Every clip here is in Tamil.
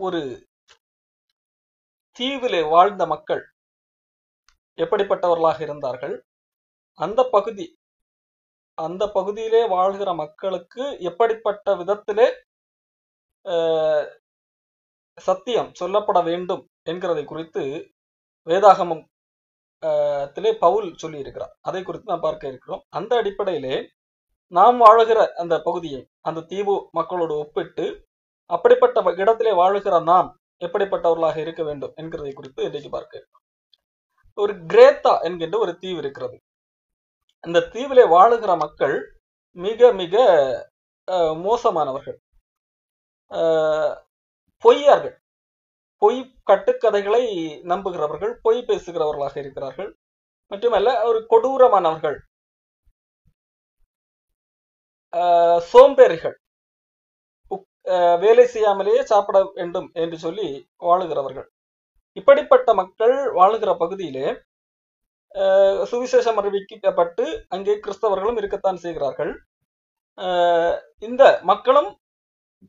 ஒரு தீவிலே வாழ்ந்த மக்கள் எப்படிப்பட்டவர்களாக இருந்தார்கள், அந்த பகுதியிலே வாழ்கிற மக்களுக்கு எப்படிப்பட்ட விதத்திலே சத்தியம் சொல்லப்பட வேண்டும் என்கிறதை குறித்து வேதாகமம் பவுல் சொல்லி இருக்கிறார். அதை குறித்து நாம் பார்க்க இருக்கிறோம். அந்த அடிப்படையிலே நாம் வாழுகிற அந்த பகுதியை அந்த தீவு மக்களோடு ஒப்பிட்டு அப்படிப்பட்ட இடத்திலே வாழுகிற நாம் எப்படிப்பட்டவர்களாக இருக்க வேண்டும் என்கிறதை குறித்து இன்றைக்கு பார்க்க இருக்கிறோம். ஒரு கிரேத்தா என்கின்ற ஒரு தீவு இருக்கிறது. இந்த தீவிலே வாழுகிற மக்கள் மிக மிக மோசமானவர்கள், பொய்யார்கள், பொய் கட்டுக்கதைகளை நம்புகிறவர்கள், பொய் பேசுகிறவர்களாக இருக்கிறார்கள். மட்டுமல்ல, ஒரு கொடூரமானவர்கள், சோம்பேறிகள், வேலை செய்யாமலேயே சாப்பிட வேண்டும் என்று சொல்லி வாழுகிறவர்கள். இப்படிப்பட்ட மக்கள் வாழுகிற பகுதியிலே சுவிசேஷம் அறிவிக்கப்பட்டு அங்கே கிறிஸ்தவர்களும் இருக்கத்தான் செய்கிறார்கள். இந்த மக்களும்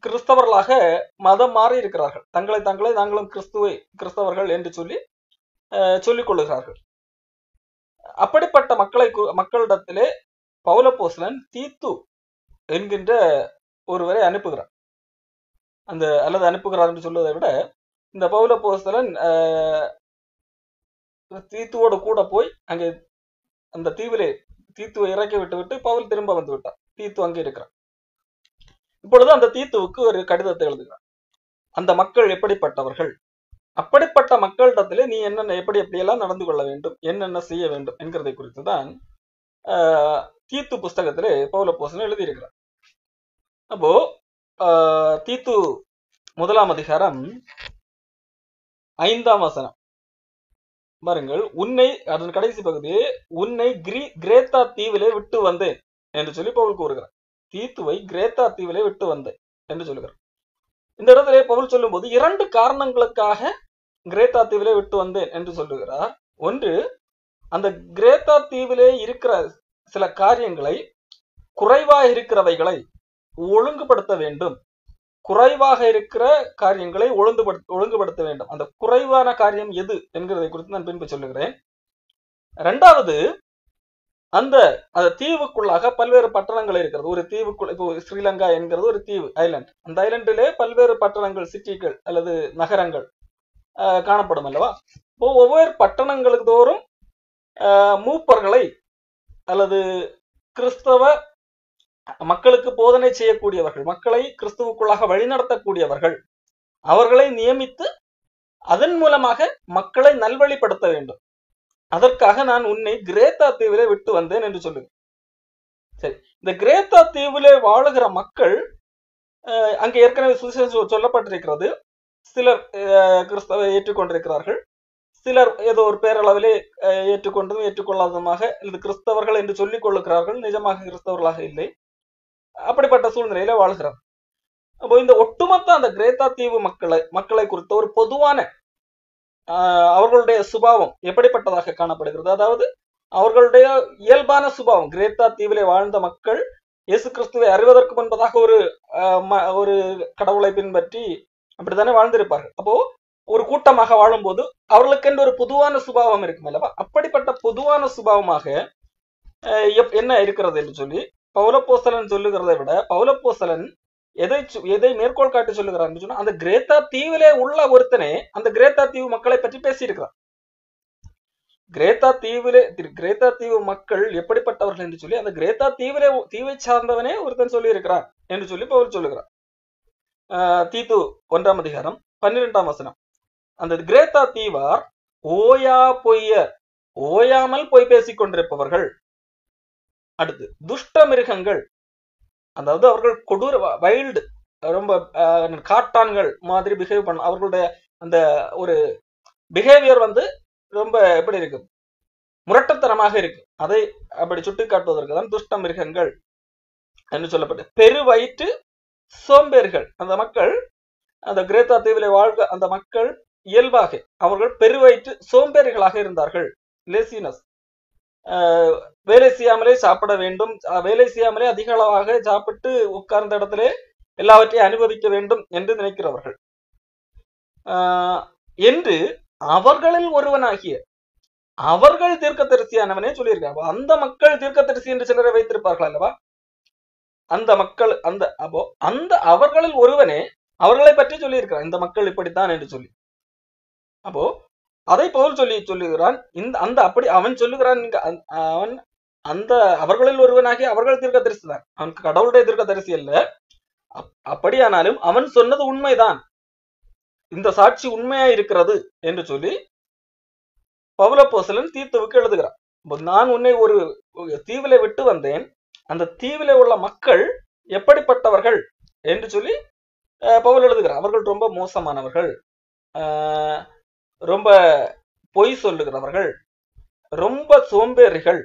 கிறிஸ்தவர்களாக மதம் மாறி இருக்கிறார்கள். தங்களை நாங்களும் கிறிஸ்தவர்கள் என்று சொல்லி சொல்லிக் கொள்ளுகிறார்கள். அப்படிப்பட்ட மக்களிடத்திலே பவுலப்போஸ்தலன் தீத்து என்கின்ற ஒருவரை அனுப்புகிறார். அனுப்புகிறார் என்று சொல்வதை விட, இந்த பவுலப்போஸ்தலன் தீத்துவோடு கூட போய் அங்கே அந்த தீவிலே தீத்துவை இறக்கி விட்டு பவுல் திரும்ப வந்து விட்டார். தீத்து அங்கே இருக்கிறார். இப்பொழுது அந்த தீத்துவுக்கு ஒரு கடிதத்தை எழுதுகிறார். அந்த மக்கள் எப்படிப்பட்டவர்கள், அப்படிப்பட்ட மக்களிடத்திலே நீ என்னென்ன எப்படியெல்லாம் நடந்து கொள்ள வேண்டும், என்னென்ன செய்ய வேண்டும் என்கிறதை குறித்து தான் தீத்து புஸ்தகத்திலே பவுலப்போஸ்தலன் எழுதியிருக்கிறார். அப்போ தீத்து 1 அதிகாரம் 5 வசனம் பாருங்கள். அதன் கடைசி பகுதி, உன்னை கிரேத்தா தீவிலே விட்டு வந்தேன் என்று சொல்லி பவுல் கூறுகிறார். தீத்துவை கிரேத்தா தீவிலே விட்டு வந்தேன் என்று சொல்லுகிறார். இந்த இடத்திலே பவுல் சொல்லும் போது 2 காரணங்களுக்காக கிரேத்தா தீவிலே விட்டு வந்தேன் என்று சொல்லுகிறார். ஒன்று, அந்த கிரேத்தா தீவிலே இருக்கிற சில காரியங்களை, குறைவாக இருக்கிறவைகளை ஒழுங்குபடுத்த வேண்டும். குறைவாக இருக்கிற காரியங்களை ஒழுங்குபடுத்த வேண்டும். அந்த குறைவான காரியம் எது என்கிறதை குறித்து நான் பின்பு சொல்லுகிறேன். 2வது, அந்த தீவுக்குள்ளாக பல்வேறு பட்டணங்கள் இருக்கிறது. ஒரு தீவுக்குள், இப்போ ஸ்ரீலங்கா என்கிறது ஒரு தீவு, ஐலண்ட். அந்த ஐலண்டிலே பல்வேறு பட்டணங்கள், சிட்டிகள் அல்லது நகரங்கள் காணப்படும் அல்லவா? இப்போ ஒவ்வொரு பட்டணங்களுக்கு தோறும் மூப்பர்களை அல்லது கிறிஸ்தவ மக்களுக்கு போதனை செய்யக்கூடியவர்கள், மக்களை கிறிஸ்துவுக்குள்ளாக வழிநடத்தக்கூடியவர்கள், அவர்களை நியமித்து அதன் மூலமாக மக்களை நல்வழிப்படுத்த வேண்டும். அதற்காக நான் உன்னை கிரேத்தா தீவிலே விட்டு வந்தேன் என்று சொல்லுங்க. சரி, இந்த கிரேத்தா தீவிலே வாழுகிற மக்கள், அங்கே ஏற்கனவே சுவிசேஷம் சொல்லப்பட்டிருக்கிறது. சிலர் கிறிஸ்தவை ஏற்றுக்கொண்டிருக்கிறார்கள், சிலர் ஏதோ ஒரு பேரளவிலே ஏற்றுக்கொண்டதும் ஏற்றுக்கொள்ளாததுமாக இது கிறிஸ்தவர்கள் என்று சொல்லிக் கொள்ளுகிறார்கள், நிஜமாக கிறிஸ்தவர்களாக இல்லை. அப்படிப்பட்ட சூழ்நிலையில வாழ்கிறார். அப்போ இந்த ஒட்டுமொத்த அந்த கிரேத்தா தீவு மக்களை குறித்த ஒரு பொதுவான அவர்களுடைய சுபாவம் எப்படிப்பட்டதாக காணப்படுகிறது, அதாவது அவர்களுடைய இயல்பான சுபாவம், கிரேத்தா தீவிலே வாழ்ந்த மக்கள் இயேசு கிறிஸ்துவை அறிவதற்கு முன்பதாக ஒரு கடவுளை பின்பற்றி அப்படித்தானே வாழ்ந்திருப்பார்கள். அப்போ ஒரு கூட்டமாக வாழும்போது அவர்களுக்கென்று ஒரு பொதுவான சுபாவம் இருக்கும் அல்லவா? அப்படிப்பட்ட பொதுவான சுபாவமாக என்ன இருக்கிறது என்று சொல்லி பவுலப்போஸ்தலன் சொல்லுகிறதை விட, பவுலப்போஸ்தலன் எதை மேற்கோள் காட்டி சொல்லுகிறார் என்று சொன்னா, அந்த கிரேத்தா தீவிலே உள்ள ஒருத்தனே அந்த கிரேத்தா தீவு மக்களை பற்றி பேசியிருக்கிறார். கிரேத்தா தீவு மக்கள் எப்படிப்பட்டவர்கள் என்று சொல்லி அந்த கிரேத்தா தீவை சார்ந்தவனே ஒருத்தன் சொல்லி இருக்கிறான் என்று சொல்லி பவுல் சொல்லுகிறார். தீத்து 1 அதிகாரம் 12 வசனம். அந்த கிரேத்தா தீவார் ஓயாமல் பொய் பேசிக் கொண்டிருப்பவர்கள். அடுத்து, துஷ்ட மிருகங்கள், அதாவது அவர்கள் கொடூர வைல்டு, ரொம்ப காட்டான்கள் மாதிரி பிஹேவ் பண்ண, அவர்களுடைய அந்த ஒரு பிஹேவியர் ரொம்ப எப்படி இருக்கு, முரட்டத்தனமாக இருக்கு. அதை அப்படி சுட்டி காட்டுவதற்கு தான் துஷ்ட மிருகங்கள் என்று சொல்லப்பட்டு, பெருவயிற்று சோம்பேறிகள். அந்த மக்கள், அந்த கிரேத்தா தீவிலே வாழ்க அந்த மக்கள் இயல்பாக அவர்கள் பெருவயிற்று சோம்பேறிகளாக இருந்தார்கள். லேசினஸ், வேலை செய்யாமலே சாப்பிட வேண்டும், வேலை செய்யாமலே அதிக அளவாக சாப்பிட்டு உட்கார்ந்த இடத்திலே எல்லாவற்றையும் அனுபவிக்க வேண்டும் என்று நினைக்கிறவர்கள். என்று அவர்களில் ஒருவனாகிய அவர்கள் தீர்க்கதரிசியானவனே சொல்லியிருக்காங்க. அந்த மக்கள் தீர்க்கதரிசி என்று சிலரை வைத்திருப்பார்கள் அல்லவா? அந்த மக்கள் அந்த அவர்களில் ஒருவனே அவர்களை பற்றி சொல்லியிருக்கிறான், இந்த மக்கள் இப்படித்தான் என்று சொல்லி. அப்போ அதை பவுல் சொல்லுகிறான். அந்த அப்படி அவன் சொல்லுகிறான், அவன் அந்த அவர்களில் ஒருவனாகி அவர்கள் தீர்க்கதரிசி தான், அவன் கடவுளுடைய தீர்க்கதரிசி அல்ல. அப்படியானாலும் அவன் சொன்னது உண்மைதான், இந்த சாட்சி உண்மையா இருக்கிறது என்று சொல்லி பவுலப்போஸ்தலன் தீத்துவுக்கு எழுதுகிறான். நான் உன்னை ஒரு தீவிலே விட்டு வந்தேன், அந்த தீவிலே உள்ள மக்கள் எப்படிப்பட்டவர்கள் என்று சொல்லி பவுல் எழுதுகிறார். அவர்கள் ரொம்ப மோசமானவர்கள், ரொம்ப பொய் சொல்லுகிறவர்கள், ரொம்ப சோம்பேறிகள்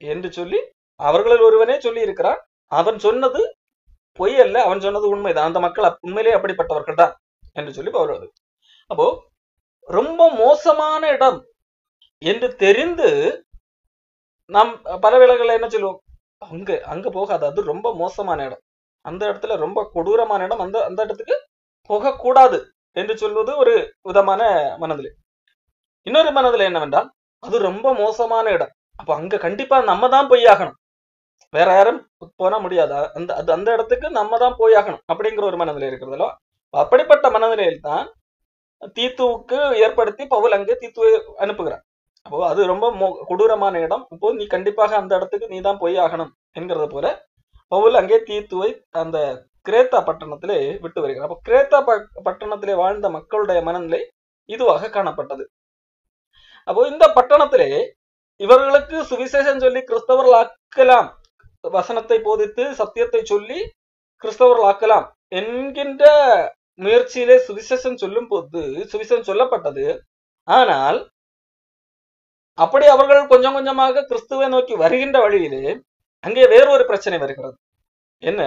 என்று சொல்லி அவர்களில் ஒருவனே சொல்லி இருக்கிறான். அவன் சொன்னது பொய் அல்ல, அவன் சொன்னது உண்மைதான், அந்த மக்கள் உண்மையிலே அப்படிப்பட்டவர்கள் தான் என்று சொல்லி பவுல் எழுது. அப்போ ரொம்ப மோசமான இடம் என்று தெரிந்து நாம் பல வேளைகளில் என்ன சொல்லுவோம், அங்க போகாது, அது ரொம்ப மோசமான இடம், அந்த இடத்துல ரொம்ப கொடூரமான இடம், அந்த இடத்துக்கு போகக்கூடாது என்று சொல்வது ஒரு விதமான மனதிலே. இன்னொரு மனதில் என்னவென்றால், அது ரொம்ப மோசமான இடம், அப்ப அங்க கண்டிப்பா நம்ம தான் போயாகணும், வேற யாரும் போனா முடியாது, அந்த இடத்துக்கு நம்ம தான் போயாகணும் அப்படிங்கிற ஒரு மனநிலை இருக்கிறதுல. அப்படிப்பட்ட மனநிலையில் தான் தீத்துவுக்கு ஏற்படுத்தி பவுல் அங்கே தீத்துவை அனுப்புகிறார். அப்போ அது ரொம்ப கொடூரமான இடம், இப்போ நீ கண்டிப்பாக அந்த இடத்துக்கு நீ தான் போய் ஆகணும் என்கிறது போல பவுல் அங்கே தீத்துவை அந்த கிரேத்தா பட்டணத்திலே விட்டு வருகிறார். அப்போ கிரேத்தா பட்டணத்திலே வாழ்ந்த மக்களுடைய மனநிலை இதுவாக காணப்பட்டது. அப்போ இந்த பட்டணத்திலே இவர்களுக்கு சுவிசேஷம் சொல்லி கிறிஸ்தவர்கள் ஆக்கலாம், வசனத்தை போதித்து சத்தியத்தை சொல்லி கிறிஸ்தவர்கள் ஆக்கலாம் என்கின்ற முயற்சியிலே சுவிசேஷம் சொல்லும் போது சுவிசேஷம் சொல்லப்பட்டது. ஆனால் அப்படி அவர்கள் கொஞ்சம் கொஞ்சமாக கிறிஸ்துவை நோக்கி வருகின்ற வழியிலே அங்கே வேறொரு பிரச்சனை வருகிறது. என்ன?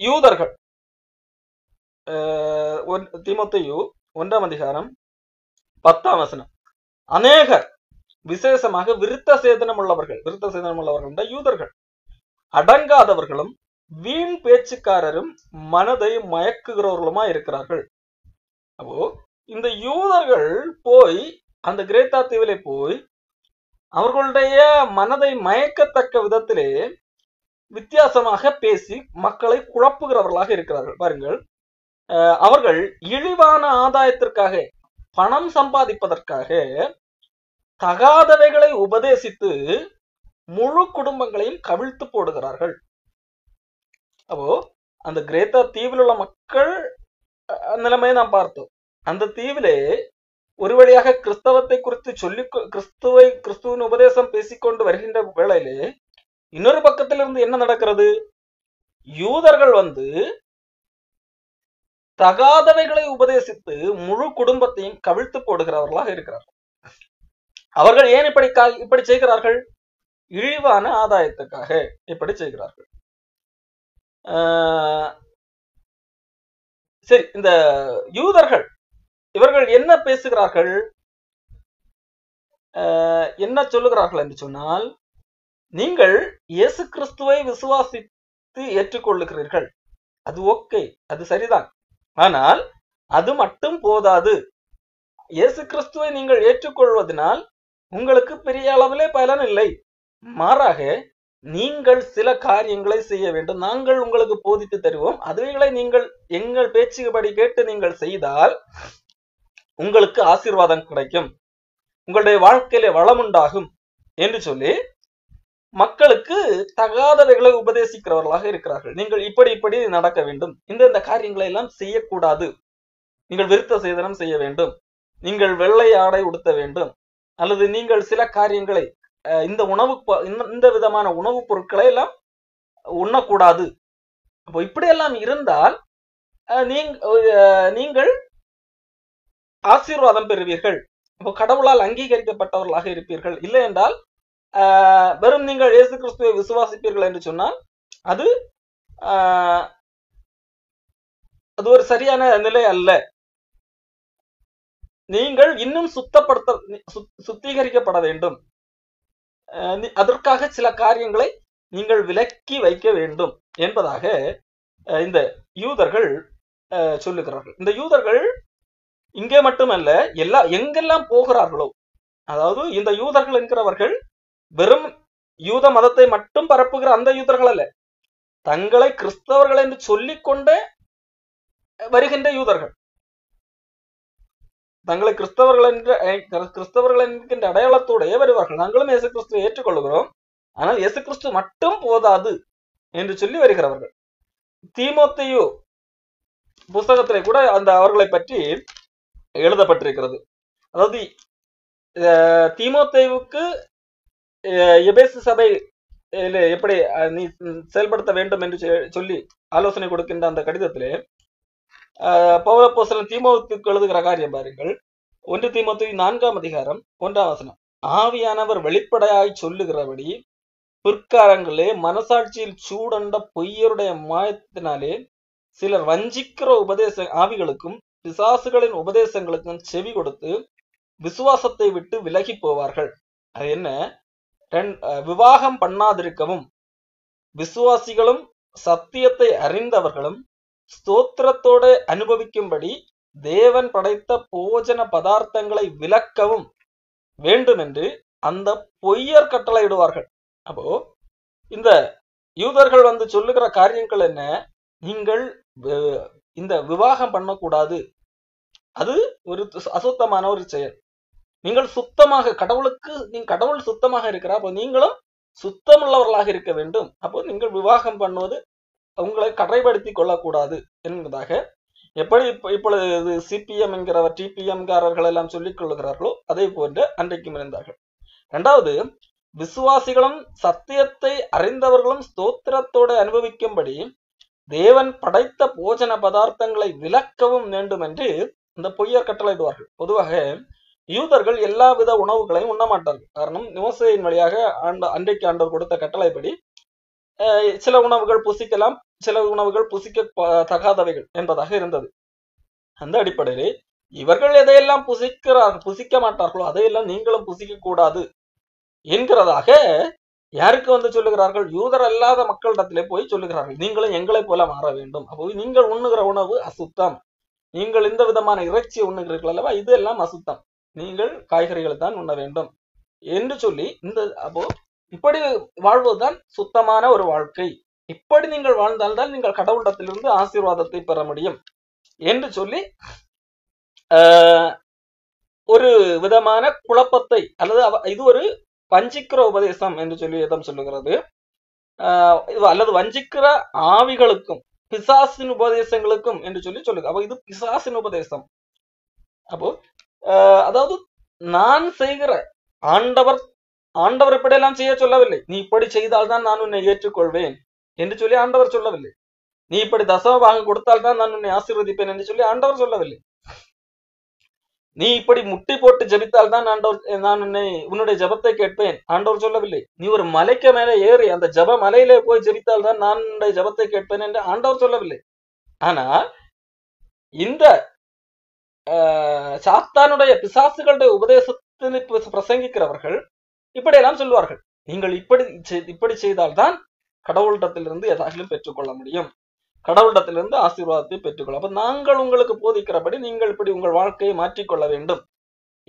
யூதர்கள், தீமோத்தேயு 1ஆம் அதிகாரம் 10ஆம் வசனம், அநேகர் விசேஷமாக விருத்த சேதனம் உள்ளவர்கள் யூதர்கள் அடங்காதவர்களும் வீண் பேச்சுக்காரரும் மனதை மயக்குகிறவர்களுமா இருக்கிறார்கள். அப்போ இந்த யூதர்கள் போய் அந்த கிரேத்தா தீவிலே போய் அவர்களுடைய மனதை மயக்கத்தக்க விதத்திலே வித்தியாசமாக பேசி மக்களை குழப்புகிறவர்களாக இருக்கிறார்கள். பாருங்கள், அவர்கள் இழிவான ஆதாயத்திற்காக, பணம் சம்பாதிப்பதற்காக தகாதவைகளை உபதேசித்து முழு குடும்பங்களையும் கவிழ்த்து போடுகிறார்கள். அப்போ அந்த கிரேத்தா தீவில் உள்ள மக்கள் நிலைமையை நாம் பார்த்தோம். அந்த தீவிலே ஒரு வழியாக கிறிஸ்தவத்தை குறித்து சொல்லி கிறிஸ்துவின் உபதேசம் பேசிக்கொண்டு வருகின்ற வேளையிலே இன்னொரு பக்கத்திலிருந்து என்ன நடக்கிறது? யூதர்கள் வந்து தகாதவைகளை உபதேசித்து முழு குடும்பத்தையும் கவிழ்த்து போடுகிறவர்களாக இருக்கிறார்கள். அவர்கள் ஏன் இப்படி செய்கிறார்கள்? இழிவான ஆதாயத்துக்காக இப்படி செய்கிறார்கள். சரி, இந்த யூதர்கள் இவர்கள் என்ன பேசுகிறார்கள், என்ன சொல்லுகிறார்கள் என்று சொன்னால், நீங்கள் இயேசு கிறிஸ்துவை விசுவாசித்து ஏற்றுக்கொள்ளுகிறீர்கள், அது ஓகே, அது சரிதான். ஆனால் அது மட்டும் போதாது. இயேசு கிறிஸ்துவை நீங்கள் ஏற்றுக்கொள்வதனால் உங்களுக்கு பெரிய அளவிலே பலன் இல்லை. மாறாக நீங்கள் சில காரியங்களை செய்ய வேண்டும். நாங்கள் உங்களுக்கு போதித்து தருவோம், அதுகளை நீங்கள் எங்கள் பேச்சுபடி கேட்டு நீங்கள் செய்தால் உங்களுக்கு ஆசீர்வாதம் கிடைக்கும், உங்களுடைய வாழ்க்கையில வளம் உண்டாகும் என்று சொல்லி மக்களுக்கு தகாதவைகளை உபதேசிக்கிறவர்களாக இருக்கிறார்கள். நீங்கள் இப்படி நடக்க வேண்டும், இந்த காரியங்களை எல்லாம் செய்யக்கூடாது, நீங்கள் விருத்த சேதனம் செய்ய வேண்டும், நீங்கள் வெள்ளை ஆடை உடுத்த வேண்டும், அல்லது நீங்கள் சில காரியங்களை இந்த விதமான உணவுப் பொருட்களை எல்லாம் உண்ணக்கூடாது. அப்போ இப்படியெல்லாம் இருந்தால் நீங்கள் ஆசீர்வாதம் பெறுவீர்கள், அப்போ கடவுளால் அங்கீகரிக்கப்பட்டவர்களாக இருப்பீர்கள். இல்லை என்றால் வெறும் நீங்கள் இயேசு கிறிஸ்துவை விசுவாசிப்பீர்கள் என்று சொன்னால் அது ஒரு சரியான நிலை அல்ல. நீங்கள் இன்னும் சுத்திகரிக்கப்பட வேண்டும், அதற்காக சில காரியங்களை நீங்கள் விலக்கி வைக்க வேண்டும் என்பதாக இந்த யூதர்கள் சொல்லுகிறார்கள். இந்த யூதர்கள் இங்கே மட்டுமல்ல, எங்கெல்லாம் போகிறார்களோ, அதாவது இந்த யூதர்கள் என்கிறவர்கள் வெறும் யூத மதத்தை மட்டும் பரப்புகிற அந்த யூதர்கள் அல்ல, தங்களை கிறிஸ்தவர்கள் என்று சொல்லிக்கொண்டே வருகின்ற யூதர்கள், தங்களை கிறிஸ்தவர்கள் என்கின்ற அடையாளத்தோடைய வருவார்கள். நாங்களும் இயேசு கிறிஸ்துவை ஏற்றுக்கொள்கிறோம், ஆனால் இயேசு கிறிஸ்து மட்டும் போதாது என்று சொல்லி வருகிறவர்கள். தீமோத்தேயு புஸ்தகத்திலே கூட அந்த அவர்களை பற்றி எழுதப்பட்டிருக்கிறது. அதாவது தீமோத்தேயுவுக்கு எபேசு சபை எப்படி நீ செயல்படுத்த வேண்டும் என்று சொல்லி ஆலோசனை கொடுக்கின்ற அந்த கடிதத்திலே பவுல் அப்போஸ்தலன் தீமோத்தேயுவுக்கு எழுதுகிற காரியம் பாருங்கள். 1 தீமோத்தேயு 4ஆம் அதிகாரம் 1ஆம் வசனம். ஆவியானவர் வெளிப்படையாய் சொல்லுகிறபடி பிற்காலங்களே மனசாட்சியில் சூடண்ட பொய்யருடைய மாயத்தினாலே சிலர் வஞ்சிக்கிற ஆவிகளுக்கும் பிசாசுகளின் உபதேசங்களுக்கும் செவி கொடுத்து விசுவாசத்தை விட்டு விலகி போவார்கள். அது என்ன? விவாகம் பண்ணாதிருக்கவும் விசுவாசிகளும் சத்தியத்தை அறிந்தவர்களும் ஸ்தோத்திரத்தோட அனுபவிக்கும்படி தேவன் படைத்த போஜன பதார்த்தங்களை விலக்கவும் வேண்டும் என்று அந்த பொய்யர் கட்டளையிடுவார்கள். அப்போ இந்த யூதர்கள் வந்து சொல்லுகிற காரியங்கள் என்ன? நீங்கள் இந்த விவாகம் பண்ணக்கூடாது, அது ஒரு அசுத்தமான ஒரு செயல். நீங்கள் சுத்தமாக கடவுள் சுத்தமாக இருக்கிறார், அப்போ நீங்களும் சுத்தமுள்ளவர்களாக இருக்க வேண்டும். அப்போ நீங்கள் விவாகம் பண்ணுவது உங்களை கடைப்படுத்திக் கொள்ளக்கூடாது என்பதாக எப்படி இப்பொழுது சிபிஎம் என்கிறவர் டிபிஎம் காரர்கள் எல்லாம் சொல்லிக் கொள்ளுகிறார்களோ அதே போன்று அன்றைக்கும் இருந்தார்கள். இரண்டாவது, விசுவாசிகளும் சத்தியத்தை அறிந்தவர்களும் ஸ்தோத்திரத்தோடு அனுபவிக்கும்படி தேவன் படைத்த போஜன பதார்த்தங்களை விலக்கவும் வேண்டும் என்று இந்த பொய்யர் கட்டளையிடுவார்கள். பொதுவாக யூதர்கள் எல்லா வித உணவுகளையும் உண்ணமாட்டார்கள். காரணம், மோசேயின் வழியாக அன்றைக்கு ஆண்டவர் கொடுத்த கட்டளைப்படி சில உணவுகள் புசிக்கலாம், சில உணவுகள் புசிக்க தகாதவைகள் என்பதாக இருந்தது. அந்த அடிப்படையிலே இவர்கள் எதையெல்லாம் புசிக்க மாட்டார்களோ அதையெல்லாம் நீங்களும் புசிக்க கூடாது என்கிறதாக யாருக்கு வந்து சொல்லுகிறார்கள்? யூதர் அல்லாத மக்களிடத்திலே போய் சொல்லுகிறார்கள், நீங்களும் எங்களை போல மாற வேண்டும். அப்போ நீங்கள் உண்ணுகிற உணவு அசுத்தம், நீங்கள் இந்த விதமான இறைச்சி உண்ணுகிறீர்கள் அல்லவா, இது எல்லாம் அசுத்தம், நீங்கள் காய்கறிகளை தான் உண்ண வேண்டும் என்று சொல்லி அப்போ இப்படி வாழ்வதுதான் சுத்தமான ஒரு வாழ்க்கை, இப்படி நீங்கள் வாழ்ந்தால்தான் நீங்கள் கடவுளிடத்திலிருந்து ஆசீர்வாதத்தை பெற முடியும் என்று சொல்லி ஒரு விதமான குழப்பத்தை அல்லது இது ஒரு வஞ்சிக்கிற உபதேசம் என்று சொல்லி எதம் சொல்லுகிறது, அல்லது வஞ்சிக்கிற ஆவிகளுக்கும் பிசாசின் உபதேசங்களுக்கும் என்று சொல்லி சொல்லுங்க. அப்போ இது பிசாசின் உபதேசம். அப்போ அதாவது நான் செய்கிற ஆண்டவர் இப்படியெல்லாம் செய்ய சொல்லவில்லை, நீ இப்படி செய்தால்தான் நான் உன்னை ஏற்றுக்கொள்வேன் என்று சொல்லி ஆண்டவர் சொல்லவில்லை, நீ இப்படி தசமபாகம் கொடுத்தால்தான் நான் உன்னை ஆசீர்வதிப்பேன் என்று சொல்லி ஆண்டவர் சொல்லவில்லை, நீ இப்படி முட்டி போட்டு ஜெபித்தால் தான் நான் உன்னுடைய ஜபத்தை கேட்பேன் ஆண்டவர் சொல்லவில்லை, நீ ஒரு மலைக்கு மேலே ஏறி அந்த ஜப மலையிலே போய் ஜெபித்தால் தான் நான் உன்னுடைய ஜபத்தை கேட்பேன் என்று ஆண்டவர் சொல்லவில்லை. ஆனா இந்த சாத்தானுடைய பிசாசுகளுடைய உபதேசத்தினை பிரசங்கிக்கிறவர்கள் இப்படியெல்லாம் சொல்வார்கள், நீங்கள் இப்படி செய்தால்தான் கடவுளிடத்திலிருந்து எதாகிலும் பெற்றுக்கொள்ள முடியும், கடவுளிடத்திலிருந்து ஆசீர்வாதத்தை பெற்றுக்கொள்ள, அப்ப நாங்கள் உங்களுக்கு போதிக்கிறபடி நீங்கள் இப்படி உங்கள் வாழ்க்கையை மாற்றிக்கொள்ள வேண்டும்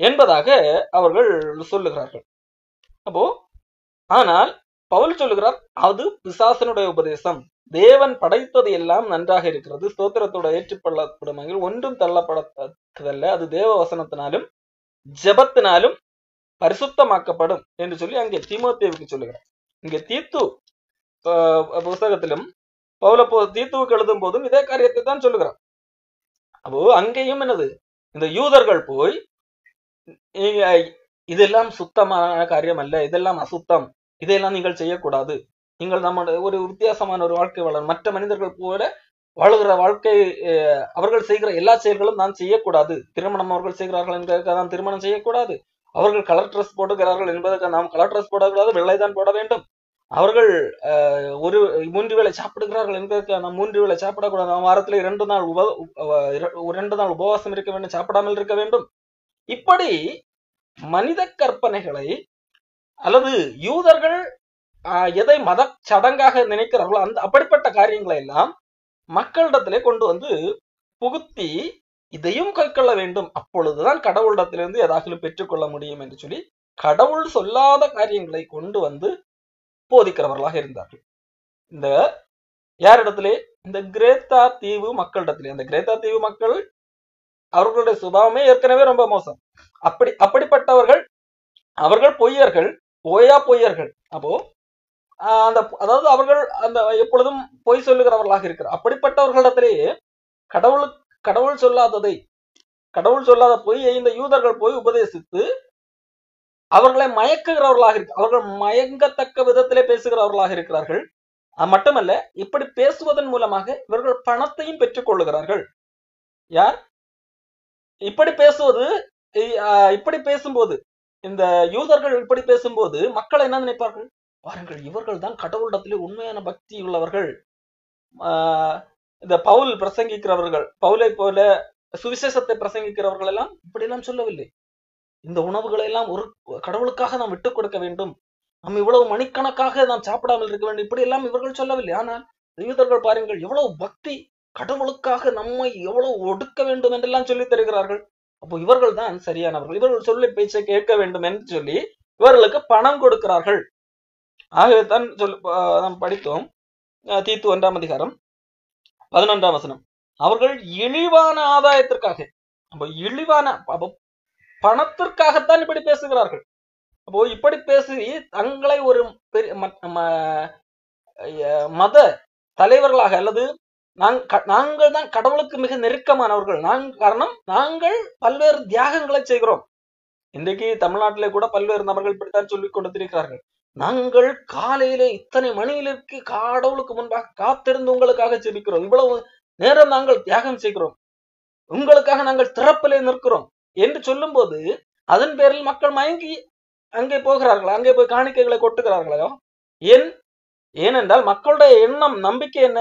என்பதாக அவர்கள் சொல்லுகிறார்கள். அப்போ ஆனால் பவுல் சொல்லுகிறார், அது பிசாசனுடைய உபதேசம், தேவன் படைத்தது எல்லாம் நன்றாக இருக்கிறது, ஸ்தோத்திரத்தோட ஏற்றுக்கொள்ளப்படும் ஒன்றும் தள்ளப்படத்தக்கதல்ல, அது தேவ வசனத்தினாலும் ஜெபத்தினாலும் பரிசுத்தமாக்கப்படும் என்று சொல்லி அங்கே தீமோத்தேயுவுக்கு சொல்லுகிறார். இங்கே தீத்து புஸ்தகத்திலும் பவுல தீத்துவுக்கு எழுதும் போதும் இதே காரியத்தை தான் சொல்லுகிறார். அப்போ அங்கேயும் என்னது, இந்த யூதர்கள் போய் இதெல்லாம் சுத்தமான காரியம் அல்ல, இதெல்லாம் அசுத்தம், இதையெல்லாம் நீங்கள் செய்யக்கூடாது, நீங்கள் நம்முடைய ஒரு வித்தியாசமான ஒரு வாழ்க்கை வாழ, மற்ற மனிதர்கள் போல வாழுகிற வாழ்க்கை, அவர்கள் செய்கிற எல்லா செயல்களும் நான் செய்யக்கூடாது, திருமணம் அவர்கள் செய்கிறார்கள் என்பதற்காக நாம் திருமணம் செய்யக்கூடாது, அவர்கள் கலர் ட்ரெஸ் போடுகிறார்கள் என்பதற்காக நாம் கலர் ட்ரெஸ் போடக்கூடாது, வெள்ளைதான் போட வேண்டும், அவர்கள் ஒரு 3 வேளை சாப்பிடுகிறார்கள் என்பதற்காக நாம் 3 வேளை சாப்பிடக்கூடாது, நாம் வாரத்தில் 2 நாள் உபவாசம் இருக்க வேண்டும், சாப்பிடாமல் இருக்க வேண்டும். இப்படி மனித கற்பனைகளை அல்லது யூதர்கள் எதை மத சடங்காக நினைக்கிறார்களோ அப்படிப்பட்ட காரியங்களை எல்லாம் மக்களிடத்திலே கொண்டு வந்து புகுத்தி இதையும் கைக்கொள்ள வேண்டும், அப்பொழுதுதான் கடவுளிடத்திலிருந்து ஏதாகிலும் பெற்றுக்கொள்ள முடியும் என்று சொல்லி கடவுள் சொல்லாத காரியங்களை கொண்டு வந்து போதிக்கிறவர்களாக இருந்தார்கள். இந்த யாரிடத்திலே? இந்த கிரேத்தா தீவு மக்களிடத்திலே. அந்த கிரேத்தா தீவு மக்கள் அவர்களுடைய சுபாவமே ஏற்கனவே ரொம்ப மோசம். அப்படிப்பட்டவர்கள், அவர்கள் பொய்யர்கள், பொய்யர்கள். அப்போ அதாவது அவர்கள் அந்த எப்பொழுதும் பொய் சொல்லுகிறவர்களாக இருக்கிறார். அப்படிப்பட்டவர்களிடத்திலேயே கடவுள் சொல்லாத பொய்யை இந்த யூதர்கள் போய் உபதேசித்து அவர்களை மயக்குகிறவர்களாக இருக்கு. அவர்கள் மயங்கத்தக்க விதத்திலே பேசுகிறவர்களாக இருக்கிறார்கள். அது மட்டுமல்ல, இப்படி பேசுவதன் மூலமாக இவர்கள் பணத்தையும் பெற்றுக் கொள்ளுகிறார்கள். யார் இப்படி பேசும்போது, இந்த யூதர்கள் இப்படி பேசும்போது மக்கள் என்ன நினைப்பார்கள்? பாருங்கள், இவர்கள் தான் கடவுளிடத்திலே உண்மையான பக்தி உள்ளவர்கள். இந்த பவுல் பிரசங்கிக்கிறவர்கள், பவுலை போல சுவிசேஷத்தை பிரசங்கிக்கிறவர்கள் எல்லாம் இப்படி எல்லாம் சொல்லவில்லை. இந்த உணவுகளை எல்லாம் ஒரு கடவுளுக்காக நாம் விட்டுக் கொடுக்க வேண்டும், நம்ம இவ்வளவு மணிக்கணக்காக நாம் சாப்பிடாமல் இருக்க வேண்டும், இப்படி எல்லாம் இவர்கள் சொல்லவில்லை. ஆனால் யூதர்கள் பாருங்கள், எவ்வளவு பக்தி, கடவுளுக்காக நம்மை எவ்வளவு ஒடுக்க வேண்டும் என்றெல்லாம் சொல்லி தருகிறார்கள். அப்போ இவர்கள் தான் சரியானவர்கள், இவர்கள் சொல்லி பேச்சை கேட்க வேண்டும் என்று சொல்லி இவர்களுக்கு பணம் கொடுக்கிறார்கள். ஆகவே தான் நாம் படித்தோம், தீத்து 1 அதிகாரம் 11 வசனம். அவர்கள் இழிவான ஆதாயத்திற்காக, பணத்திற்காகத்தான் இப்படி பேசுகிறார்கள். அப்போ இப்படி பேசி தங்களை ஒரு மத தலைவர்களாக, அல்லது நாங்கள் தான் கடவுளுக்கு மிக நெருக்கமானவர்கள், காரணம் நாங்கள் பல்வேறு தியாகங்களை செய்கிறோம். இன்றைக்கு தமிழ்நாட்டிலே கூட பல்வேறு நபர்கள் இப்படித்தான் சொல்லிக் கொடுத்திருக்கிறார்கள். நாங்கள் காலையிலே இத்தனை மணியிலிருக்கு கடவுளுக்கு முன்பாக காத்திருந்து உங்களுக்காக ஜெபிக்கிறோம், இவ்வளவு நேரம் நாங்கள் தியாகம் செய்கிறோம், உங்களுக்காக நாங்கள் திறப்பிலே நிற்கிறோம் என்று சொல்லும் போது அதன் பேரில் மக்கள் மயங்கி அங்கே போகிறார்களா, அங்கே போய் காணிக்கைகளை கொட்டுகிறார்களோ? ஏனென்றால் மக்களுடைய எண்ணம், நம்பிக்கை என்ன?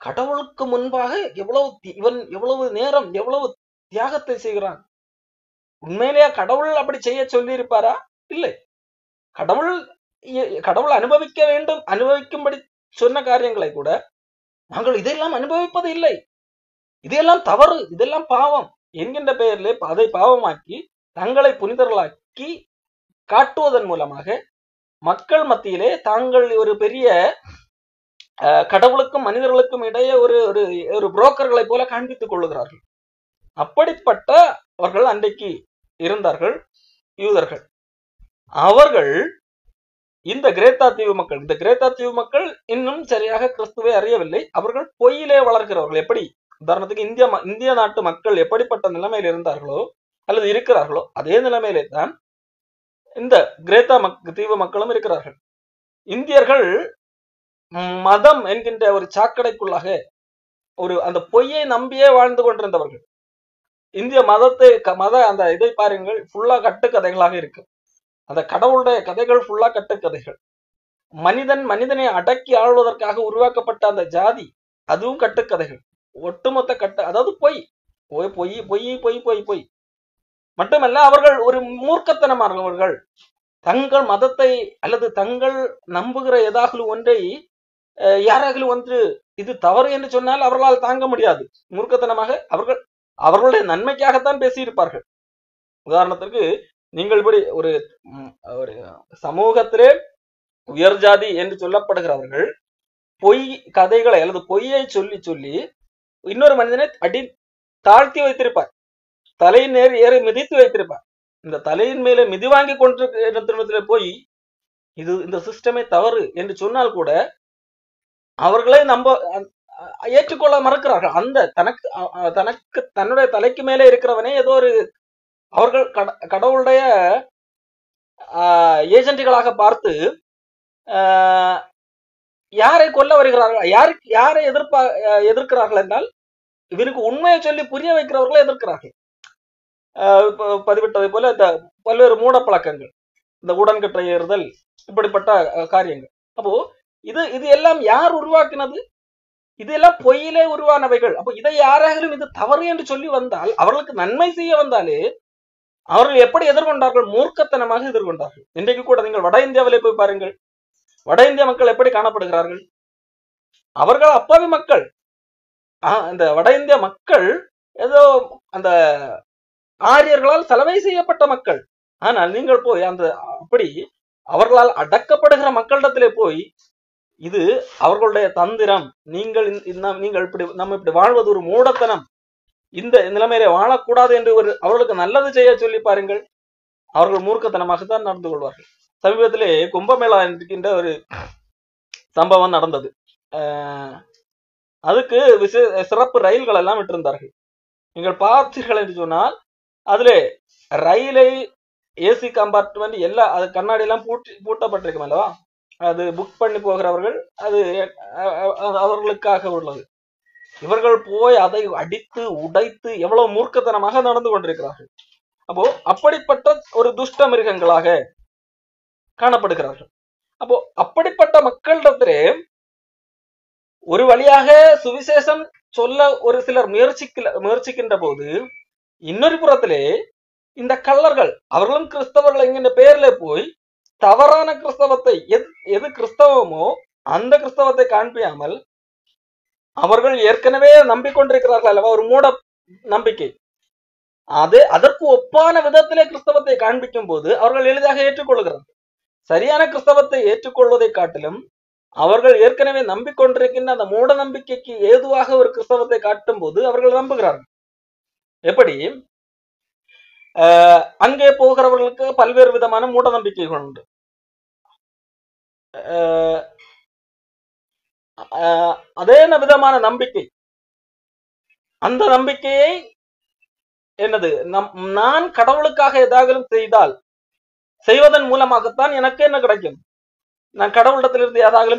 கடவுளுக்கு முன்பாக இவன் எவ்வளவு நேரம், எவ்வளவு தியாகத்தை செய்கிறான். உண்மையிலேயே கடவுள் அப்படி செய்ய சொல்லி இருப்பாரா? இல்லை. கடவுள் அனுபவிக்க வேண்டும், அனுபவிக்கும்படி சொன்ன காரியங்களை கூட நாங்கள் இதெல்லாம் அனுபவிப்பது இல்லை, இதெல்லாம் தவறு, இதெல்லாம் பாவம் என்கின்ற பெயரிலே அதை பாவமாக்கி தங்களை புனிதர்களாக்கி காட்டுவதன் மூலமாக மக்கள் மத்தியிலே தாங்கள் ஒரு பெரிய கடவுளுக்கும் மனிதர்களுக்கும் இடையே ஒரு புரோக்கர்களை போல காண்பித்துக் கொள்ளுகிறார்கள். அப்படிப்பட்ட அவர்கள் அன்றைக்கு இருந்தார்கள் யூதர்கள். அவர்கள் இந்த கிரேத்தா தீவு மக்கள் இன்னும் சரியாக கிறிஸ்துவை அறியவில்லை. அவர்கள் பொய்யிலே வளர்க்கிறவர்கள். எப்படி? உதாரணத்துக்கு இந்திய நாட்டு மக்கள் எப்படிப்பட்ட நிலைமையில் இருந்தார்களோ அல்லது இருக்கிறார்களோ அதே நிலைமையிலே தான் இந்த கிரேத்தா தீவு மக்களும் இருக்கிறார்கள். இந்தியர்கள் மதம் என்கின்ற ஒரு சாக்கடைக்குள்ளாக அந்த பொய்யை நம்பியே வாழ்ந்து கொண்டிருந்தவர்கள். இந்திய அந்த இதை பாருங்கள், ஃபுல்லா கட்டுக்கதைகளாக இருக்கு. அந்த கடவுளுடைய கதைகள் ஃபுல்லா கட்டுக்கதைகள். மனிதனை அடக்கி ஆள்வதற்காக உருவாக்கப்பட்ட அந்த ஜாதி, அதுவும் கட்டுக்கதைகள். ஒட்டுமொத்த அதாவது பொய் பொய் பொய் பொய் பொய் பொய் மட்டுமல்ல, அவர்கள் ஒரு மூர்க்கத்தனமானவர்கள். தங்கள் மதத்தை அல்லது தங்கள் நம்புகிற ஏதாவது ஒன்றை யாராகிலும் ஒன்று இது தவறு என்று சொன்னால் அவர்களால் தாங்க முடியாது. மூர்க்கத்தனமாக அவர்களுடைய நன்மைக்காகத்தான் பேசியிருப்பார்கள். உதாரணத்திற்கு, நீங்கள் இப்படி ஒரு சமூகத்திலே உயர் ஜாதி என்று சொல்லப்படுகிறவர்கள் பொய் கதைகளை அல்லது பொய்யை சொல்லி சொல்லி இன்னொரு மனிதனை தாழ்த்தி வைத்திருப்பார், தலையின் நேர் ஏறி மிதித்து வைத்திருப்பார். இந்த தலையின் மேலே மிதி வாங்கி கொண்டிருக்கிற போய் இந்த சிஸ்டமே தவறு என்று சொன்னால் கூட அவர்களே ஏற்றுக்கொள்ள மறுக்கிறார்கள். அந்த தன்னுடைய தலைக்கு மேலே இருக்கிறவனே ஏதோ அவர்கள் கடவுளுடைய ஏஜென்ட்டுகளாக பார்த்து யாரை கொல்ல வருகிறார்கள், யாரை எதிர்க்கிறார்கள் என்றால் இவருக்கு உண்மையை சொல்லி புரிய வைக்கிறவர்களை எதிர்க்கிறார்கள். பதிவிட்டதை போல இந்த பல்வேறு மூட பழக்கங்கள், இந்த உடன்கட்டை ஏறுதல், இப்படிப்பட்ட காரியங்கள். அப்போ இது எல்லாம் யார் உருவாக்கினது? இதெல்லாம் பொய்யிலே உருவானவைகள். அப்போ இதை யாராலும் இது தவறு என்று சொல்லி வந்தால், அவர்களுக்கு நன்மை செய்ய வந்தாலே அவர்கள் எப்படி எதிர்கொண்டார்கள்? மூர்க்கத்தனமாக எதிர்கொண்டார்கள். இன்றைக்கு கூட நீங்கள் வட இந்தியாவிலே போய் பாருங்கள், வட இந்திய மக்கள் எப்படி காணப்படுகிறார்கள்? அவர்கள் அப்பாவி மக்கள். இந்த வட இந்திய மக்கள் ஏதோ அந்த ஆரியர்களால் சலவை செய்யப்பட்ட மக்கள். ஆனால் நீங்கள் போய் அந்த அப்படி அவர்களால் அடக்கப்படுகிற மக்களிடத்திலே போய் இது அவர்களுடைய தந்திரம், நீங்கள் இப்படி நம்ம இப்படி வாழ்வது ஒரு மூடத்தனம், இந்த நிலைமையில வாழக்கூடாது என்று அவர்களுக்கு நல்லது செய்ய சொல்லி பாருங்கள், அவர்கள் மூர்க்கத்தனமாகத்தான் நடந்து கொள்வார்கள். சமீபத்திலே கும்பமேளா இருக்கின்ற ஒரு சம்பவம் நடந்தது. அதுக்கு சிறப்பு ரயில்கள் எல்லாம் விட்டிருந்தார்கள். நீங்கள் பார்த்தீர்கள் என்று சொன்னால் அதிலே ரயிலை ஏசி கம்பார்ட்மெண்ட் எல்லா அது கண்ணாடி எல்லாம் பூட்டப்பட்டிருக்கும் அல்லவா, அது புக் பண்ணி போகிறவர்கள் அது அவர்களுக்காக உள்ளது. இவர்கள் போய் அதை அடித்து உடைத்து எவ்வளவு மூர்க்கத்தனமாக நடந்து கொண்டிருக்கிறார்கள். அப்போ அப்படிப்பட்ட ஒரு துஷ்ட மிருகங்களாக காணப்படுகிறார்கள். அப்போ அப்படிப்பட்ட மக்களிடத்திலே ஒரு வழியாக சுவிசேஷம் சொல்ல ஒரு சிலர் முயற்சிக்கின்ற போது, இன்னொரு புறத்திலே இந்த கள்ளர்கள் அவர்களும் கிறிஸ்தவர்கள் என்கின்ற பெயர்ல போய் தவறான கிறிஸ்தவத்தை எது கிறிஸ்தவமோ அந்த கிறிஸ்தவத்தை காண்பியாமல் அவர்கள் ஏற்கனவே நம்பிக்கொண்டிருக்கிறார்கள் அல்லவா, ஒரு மூட நம்பிக்கை, அதற்கு ஒப்பான விதத்திலே கிறிஸ்தவத்தை காண்பிக்கும் போது அவர்கள் எளிதாக ஏற்றுக்கொள்கிறார்கள். சரியான கிறிஸ்தவத்தை ஏற்றுக்கொள்வதை காட்டிலும் அவர்கள் ஏற்கனவே நம்பிக்கொண்டிருக்கின்ற அந்த மூட நம்பிக்கைக்கு ஏதுவாக ஒரு கிறிஸ்தவத்தை காட்டும் போது அவர்கள் நம்புகிறார்கள். எப்படி அங்கே போகிறவர்களுக்கு பல்வேறு விதமான மூட நம்பிக்கைகள் உண்டு. அதே விதமான நம்பிக்கை, அந்த நம்பிக்கையை என்னது, நான் கடவுளுக்காக ஏதாவது செய்தால் செய்வதன் மூலமாகத்தான் எனக்கு என்ன கிடைக்கும், நான் கடவுளிடத்திலிருந்து ஏதாவது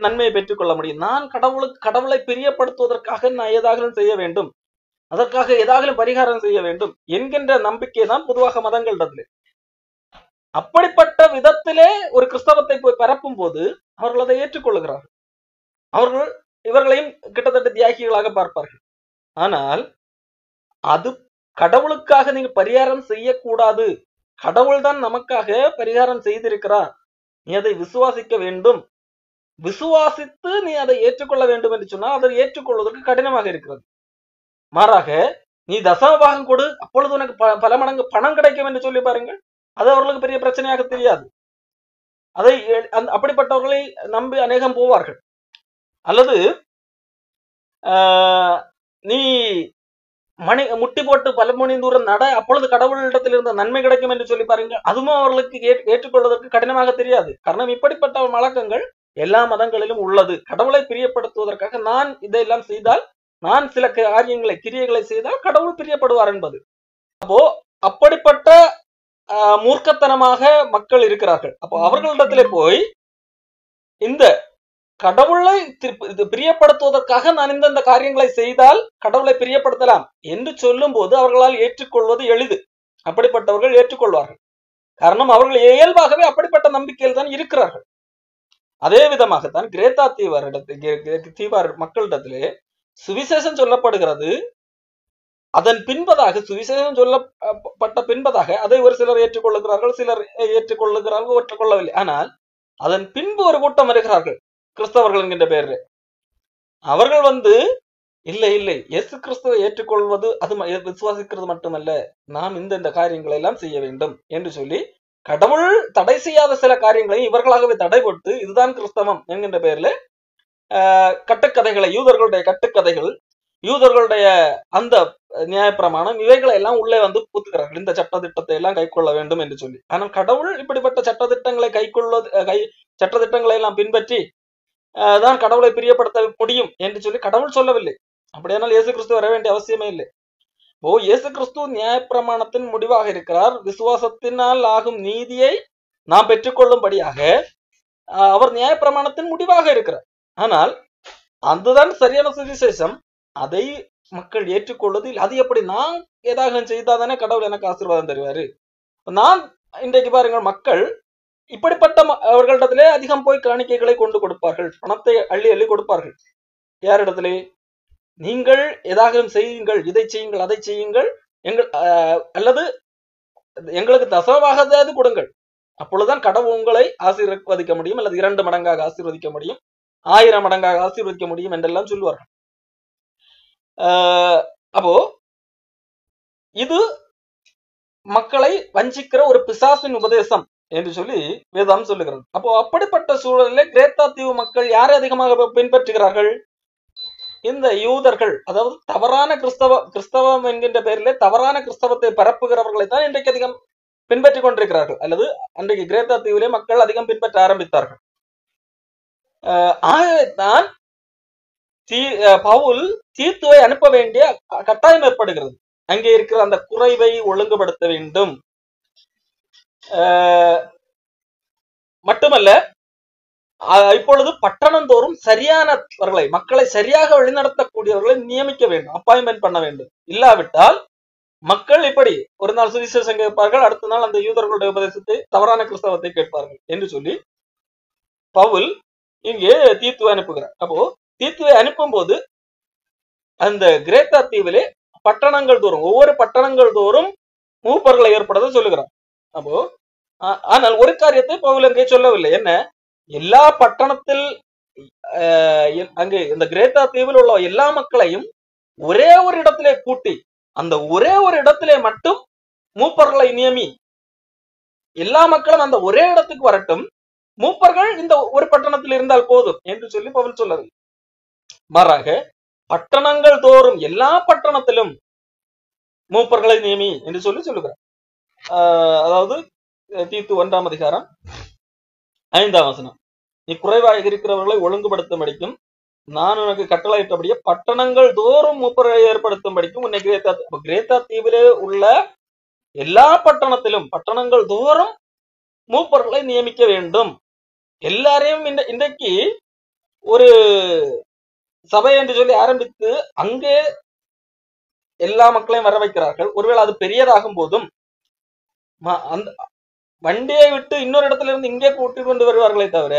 நன்மையை பெற்றுக்கொள்ள முடியும், நான் கடவுளை பிரியப்படுத்துவதற்காக நான் ஏதாவது செய்ய வேண்டும், அதற்காக ஏதாவது பரிகாரம் செய்ய வேண்டும் என்கின்ற நம்பிக்கை தான் பொதுவாக மதங்களிடத்திலே. அப்படிப்பட்ட விதத்திலே ஒரு கிறிஸ்தவத்தை போய் பரப்பும் போது அவர்கள் அதை ஏற்றுக்கொள்ளுகிறார்கள். அவர்கள் இவர்களையும் கிட்டத்தட்ட தியாகிகளாக பார்ப்பார்கள். ஆனால் அது கடவுளுக்காக நீங்க பரிகாரம் செய்யக்கூடாது, கடவுள் தான் நமக்காக பரிகாரம் செய்திருக்கிறார், நீ அதை விசுவாசிக்க வேண்டும், விசுவாசித்து நீ அதை ஏற்றுக்கொள்ள வேண்டும் என்று சொன்னால் அதை ஏற்றுக்கொள்வதற்கு கடினமாக இருக்கிறது. மாறாக நீ தசமபாகம் கொடு, அப்பொழுது உனக்கு பல மடங்கு பணம் கிடைக்கும் என்று சொல்லி பாருங்கள், அது அவர்களுக்கு பெரிய பிரச்சனையாக தெரியாது. அதை அப்படிப்பட்டவர்களை நம்பி அநேகம் போவார்கள். அல்லது நீ முட்டி போட்டு பல மணி தூரம் நட, அப்பொழுது கடவுளிடத்தில் இருந்த நன்மை கிடைக்கும் என்று சொல்லி பாருங்கள், அதுவும் அவர்களுக்கு ஏற்றுக்கொள்வதற்கு கடினமாக தெரியாது. காரணம் இப்படிப்பட்ட வழக்கங்கள் எல்லா மதங்களிலும் உள்ளது. கடவுளை பிரியப்படுத்துவதற்காக நான் இதையெல்லாம் செய்தால், நான் சில காரியங்களை கிரியைகளை செய்தால் கடவுள் பிரியப்படுவார் என்பது. அப்போ அப்படிப்பட்ட மூர்க்கத்தனமாக மக்கள் இருக்கிறார்கள். அப்போ அவர்களிடத்திலே போய் இந்த கடவுளை பிரியப்படுத்துவதற்காக நான் இந்த காரியங்களை செய்தால் கடவுளை பிரியப்படுத்தலாம் என்று சொல்லும் போது அவர்களால் ஏற்றுக்கொள்வது எளிது. அப்படிப்பட்டவர்கள் ஏற்றுக்கொள்வார்கள். காரணம் அவர்கள் இயல்பாகவே அப்படிப்பட்ட நம்பிக்கையில் தான் இருக்கிறார்கள். அதே விதமாகத்தான் கிரேத்தா தீவார் மக்களிடத்திலே சுவிசேஷம் சொல்லப்படுகிறது. அதன் பின்பதாக சுவிசேஷம் சொல்லப்பட்ட பின்பதாக அதை ஒரு சிலர் ஏற்றுக்கொள்ளுகிறார்கள், சிலர் ஏற்றுக்கொள்ளுகிறார்கள், ஏற்றுக்கொள்ளவில்லை. ஆனால் அதன் பின்பு ஒரு கூட்டம் வருகிறார்கள் கிறிஸ்தவர்கள் என்கின்ற பெயரில். அவர்கள் இல்லை இயேசு கிறிஸ்துவை ஏற்றுக்கொள்வது அது விசுவாசிக்கிறது மட்டுமல்ல, நாம் இந்த காரியங்களை எல்லாம் செய்ய வேண்டும் என்று சொல்லி கடவுள் தடை செய்யாத சில காரியங்களை இவர்களாகவே தடைபட்டு இதுதான் கிறிஸ்தவம் என்கின்ற பெயரில் கட்டுக்கதைகளை, யூதர்களுடைய கட்டுக்கதைகள், யூதர்களுடைய அந்த நியாயப்பிரமாணம் இவைகளை எல்லாம் உள்ளே பூத்துக்கிறார்கள். இந்த சட்டத்திட்டத்தை எல்லாம் கைக்கொள்ள வேண்டும் என்று சொல்லி. ஆனால் கடவுள் இப்படிப்பட்ட சட்டத்திட்டங்களை சட்டத்திட்டங்களை எல்லாம் பின்பற்றி தான் கடவுளை பிரியப்படுத்த முடியும் என்று சொல்லி கடவுள் சொல்லவில்லை. அப்படியானால் இயேசு கிறிஸ்து வர வேண்டிய அவசியமே இல்லை. இயேசு கிறிஸ்து நியாயப்பிரமாணத்தின் முடிவாக இருக்கிறார். விசுவாசத்தினால் ஆகும் நீதியை நாம் பெற்றுக்கொள்ளும்படியாக அவர் நியாயப்பிரமாணத்தின் முடிவாக இருக்கிறார். ஆனால் அதுதான் சரியான சுவிசேஷம். அதை மக்கள் ஏற்றுக்கொள்வது அது எப்படி? நான் ஏதாவது செய்தாதானே கடவுள் எனக்கு ஆசீர்வாதம் தருவாரு. நான் இன்றைக்கு பாருங்கள், மக்கள் இப்படிப்பட்ட அவர்களிடத்திலே அதிகம் போய் காணிக்கைகளை கொண்டு கொடுப்பார்கள், பணத்தை அள்ளி அள்ளி கொடுப்பார்கள். யாரிடத்திலே? நீங்கள் ஏதாவது செய்யுங்கள், இதை செய்யுங்கள், அதை செய்யுங்கள், அல்லது எங்களுக்கு தசமபாகத்தையாவது கொடுங்கள், அப்பொழுதுதான் கடவுள் உங்களை ஆசீர்வதிக்க முடியும், அல்லது 2 மடங்காக ஆசீர்வதிக்க முடியும், 1000 மடங்காக ஆசீர்வதிக்க முடியும் என்றெல்லாம் சொல்லுவார்கள். அப்போ இது மக்களை வஞ்சிக்கிற ஒரு பிசாசின் உபதேசம் என்று சொல்லி வேதாம் சொல்லுகிறது. அப்போ அப்படிப்பட்ட சூழலில் கிரேத்தா தீவு மக்கள் யாரை அதிகமாக பின்பற்றுகிறார்கள்? இந்த யூதர்கள், அதாவது தவறான கிறிஸ்தவம் என்கின்ற பெயரிலே தவறான கிறிஸ்தவத்தை பரப்புகிறவர்களை தான் இன்றைக்கு அதிகம் பின்பற்றி கொண்டிருக்கிறார்கள், அல்லது அன்றைக்கு கிரேத்தா தீவிலே மக்கள் அதிகம் பின்பற்ற ஆரம்பித்தார்கள். ஆகவேதான் பவுல் தீத்துவை அனுப்ப வேண்டிய கட்டாயம் ஏற்படுகிறது. அங்கே இருக்கிற அந்த குறைவை ஒழுங்குபடுத்த வேண்டும். மட்டுமல்ல, இப்பொழுது பட்டணந்தோறும் சரியானவர்களை, மக்களை சரியாக வழிநடத்தக்கூடியவர்களை நியமிக்க வேண்டும், அப்பாயின்மெண்ட் பண்ண வேண்டும். இல்லாவிட்டால் மக்கள் இப்படி ஒரு நாள் சுவிசேஷம் கேட்பார்கள், அடுத்த நாள் அந்த யூதர்களுடைய உபதேசத்தை, தவறான கிறிஸ்தவத்தை கேட்பார்கள் என்று சொல்லி பவுல் இங்கே தீத்துவை அனுப்புகிறார். அப்போ தீத்துவை அனுப்பும் போது அந்த கிரேத்தா தீவிலே பட்டணங்கள் தோறும், ஒவ்வொரு பட்டணங்கள் தோறும் மூப்பர்களை ஏற்படுத்த சொல்லுகிறார். அப்போ ஆனால் ஒரு காரியத்தை பவுல் அங்கே சொல்லவில்லை. என்ன? எல்லா பட்டணத்தில் அங்கே இந்த கிரேத்தா தீவில் உள்ள எல்லா மக்களையும் ஒரே ஒரு இடத்திலே கூட்டி, அந்த ஒரே ஒரு இடத்திலே மட்டும் மூப்பர்களை நியமி, எல்லா மக்களும் அந்த ஒரே இடத்துக்கு வரட்டும், மூப்பர்கள் இந்த ஒரு பட்டணத்தில் இருந்தால் போதும் என்று சொல்லி பவுல் சொல்லவில்லை. மாறாக பட்டணங்கள் தோறும் எல்லா பட்டணத்திலும் மூப்பர்களை நியமி என்று சொல்லி சொல்லுகிறார். அதாவது தீத்து 1ஆம் அதிகாரம் 5ஆம் வசனம், நீ குறைவாக இருக்கிறவர்களை ஒழுங்குபடுத்தும் படிக்கும், நான் உனக்கு கட்டளையிட்டபடியே பட்டணங்கள் தோறும் மூப்பரை ஏற்படுத்தும் படிக்கும் உன்னை கிரேத்தா தீவிலே உள்ள எல்லா பட்டணத்திலும், பட்டணங்கள் தோறும் மூப்பர்களை நியமிக்க வேண்டும். எல்லாரையும் இன்றைக்கு ஒரு சபை என்று சொல்லி ஆரம்பித்து அங்கே எல்லா மக்களையும் வர வைக்கிறார்கள். ஒருவேளை அது பெரியதாகும் போதும் அந்த வண்டியை விட்டு இன்னொரு இடத்துல இருந்து இங்கே கூட்டி கொண்டு வருவார்களே தவிர,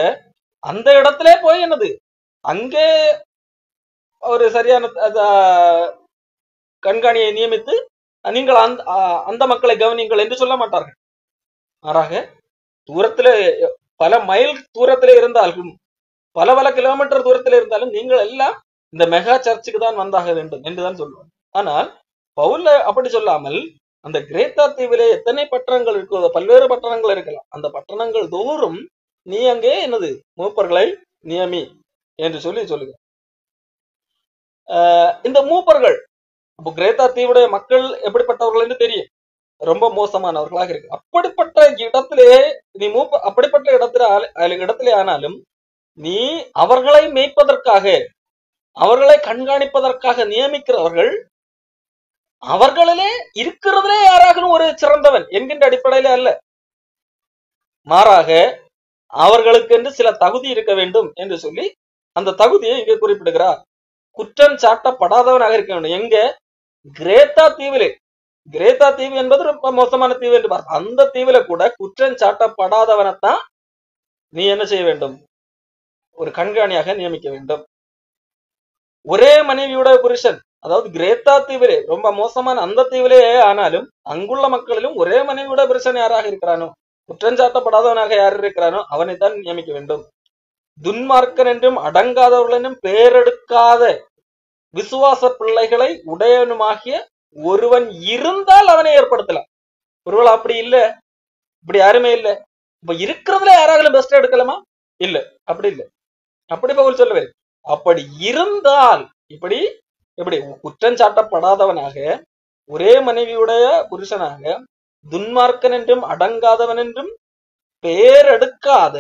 அந்த இடத்துல போய் என்னது அங்கே ஒரு சரியான கண்காணியை நியமித்து நீங்கள் அந்த மக்களை கவனிங்கள் என்று சொல்ல மாட்டார்கள். மாறாக தூரத்திலே, பல மைல் தூரத்திலே இருந்தாலும், பல கிலோமீட்டர் தூரத்தில் இருந்தாலும் நீங்கள் எல்லாம் இந்த மெகா சர்ச்சுக்கு தான் வந்தாக வேண்டும் என்றுதான் சொல்லுவாங்க. ஆனால் பவுல் அப்படி சொல்லாமல், அந்த கிரேத்தா தீவிலே எத்தனை பட்டணங்கள் இருக்கிறதோ, பல்வேறு பட்டணங்கள் இருக்கலாம், அந்த பட்டணங்கள் தோறும் நீ அங்கே என்னது மூப்பர்களை நியமி என்று சொல்லி சொல்லுங்க. இந்த மூப்பர்கள், அப்போ கிரேத்தா தீவுடைய மக்கள் எப்படிப்பட்டவர்கள் என்று தெரியும், ரொம்ப மோசமானவர்களாக இருக்கு. அப்படிப்பட்ட இடத்திலே நீ அப்படிப்பட்ட இடத்திலே ஆனாலும் நீ அவர்களை மேய்ப்பதற்காக, அவர்களை கண்காணிப்பதற்காக நியமிக்கிறவர்கள் அவர்களிலே இருக்கிறதுலே யாராக ஒரு சிறந்தவன் என்கின்ற அடிப்படையில அல்ல, மாறாக அவர்களுக்கு என்று சில தகுதி இருக்க வேண்டும் என்று சொல்லி அந்த தகுதியை இங்கே குறிப்பிடுகிறார். குற்றம் சாட்டப்படாதவனாக இருக்க வேண்டும். எங்க? கிரேத்தா தீவிலே. கிரேத்தா தீவு என்பது ரொம்ப மோசமான தீவு என்று பார்த்த அந்த தீவில கூட குற்றம் சாட்டப்படாதவனைத்தான் நீ என்ன செய்ய வேண்டும்? ஒரு கண்காணியாக நியமிக்க வேண்டும். ஒரே மனைவியோட புருஷன், அதாவது கிரேத்தா தீவிலே ரொம்ப மோசமான அந்த தீவிலே ஆனாலும் அங்குள்ள மக்களிலும் ஒரே மனைவியோட புருஷன் யாராக இருக்கிறானோ, குற்றஞ்சாட்டப்படாதவனாக யார் இருக்கிறானோ அவனைத்தான் நியமிக்க வேண்டும். துன்மார்க்கன் என்றும் அடங்காதவர்கள் என்றும் பெயரெடுக்காத விசுவாச பிள்ளைகளை உடையவனுமாகிய ஒருவன் இருந்தால் அவனை ஏற்படுத்தலாம். ஒருவேளை அப்படி இல்ல, இப்படி யாருமே இல்லை, இப்ப இருக்கிறதுல யாராவது பெஸ்ட் எடுக்கலாமா? இல்ல, அப்படி இல்லை. அப்படி பவுல் சொல்லவே. அப்படி இருந்தால் இப்படி எப்படி குற்றஞ்சாட்டப்படாதவனாக, ஒரே மனைவியுடைய புருஷனாக, துன்மார்க்கன் என்றும் அடங்காதவன் என்றும் பெயரெடுக்காத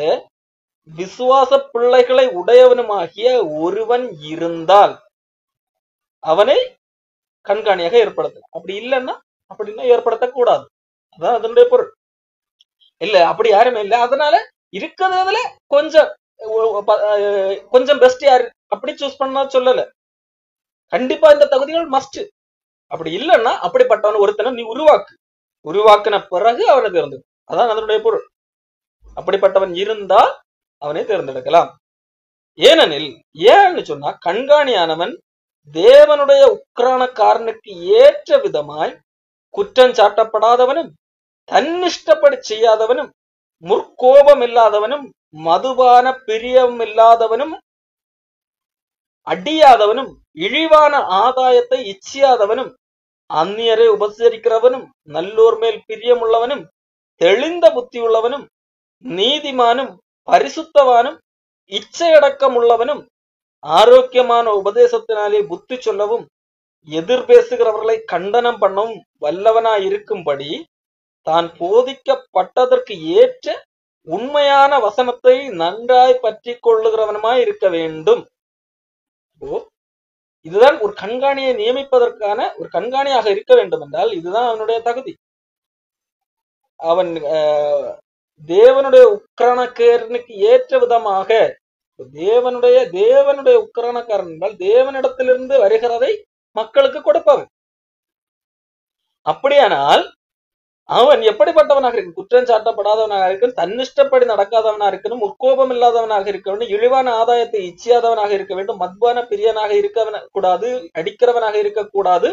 விசுவாச பிள்ளைகளை உடையவனுமாகிய ஒருவன் இருந்தால் அவனை கண்காணியாக ஏற்படுத்தலாம். அப்படி இல்லைன்னா அப்படின்னா ஏற்படுத்தக்கூடாது. அதான் அதனுடைய பொருள். இல்ல, அப்படி யாருமே இல்லை, அதனால இருக்கிறதுல கொஞ்சம் பெஸ்ட் யாரு அப்படி சூஸ் பண்ணா சொல்லல. கண்டிப்பா இந்த தகுதிகள் மஸ்ட். அப்படி இல்லைன்னா அப்படிப்பட்டவன் ஒருத்தனை நீ உருவாக்கின பிறகு அவனை தேர்ந்து. அதான் அதனுடைய பொருள். அப்படிப்பட்டவன் இருந்தால் அவனை தேர்ந்தெடுக்கலாம். ஏன்னு சொன்னா, கண்காணியானவன் தேவனுடைய உக்கிரானக்காரனுக்கு ஏற்ற விதமாய் குற்றம் சாட்டப்படாதவனும், தன்னிஷ்டப்படி செய்யாதவனும், முற்கோபம் இல்லாதவனும், மதுபான பிரியம் இல்லாதவனும், அடியாதவனும், இழிவான ஆதாயத்தை இச்சியாதவனும் அந்நியரை உபசரிக்கிறவனும் நல்லோர் மேல் பிரியமுள்ளவனும் தெளிந்த புத்தியுள்ளவனும் நீதிமானும் பரிசுத்தவானும் இச்சையடக்கம் உள்ளவனும் ஆரோக்கியமான உபதேசத்தினாலே புத்தி சொல்லவும் எதிர்பேசுகிறவர்களை கண்டனம் பண்ணவும் வல்லவனாயிருக்கும்படி தான் போதிக்கப்பட்டதற்கு ஏற்ற உண்மையான வசனத்தை நன்றாய் பற்றி கொள்ளுகிறவனுமாய் இருக்க வேண்டும். இதுதான் ஒரு கண்காணியை நியமிப்பதற்கான ஒரு கண்காணியாக இருக்க வேண்டும் என்றால் இதுதான் அவனுடைய தகுதி. அவன் தேவனுடைய உக்கிரானக்காரனுக்கு ஏற்ற விதமாக தேவனுடைய உக்கிரானக்காரன் என்றால் தேவனிடத்திலிருந்து வருகிறதை மக்களுக்கு கொடுப்பவன். அப்படியானால் அவன் எப்படிப்பட்டவனாக இருக்கு? குற்றம் சாட்டப்படாதவனாக இருக்கணும், தன்னிஷ்டப்படி நடக்காதவனாக இருக்கணும், முற்கோபம் இல்லாதவனாக இருக்க வேண்டும், இழிவான ஆதாயத்தை இச்சியாதவனாக இருக்க வேண்டும், மத்பான பிரியனாக இருக்க கூடாது, அடிக்கிறவனாக இருக்கக்கூடாது,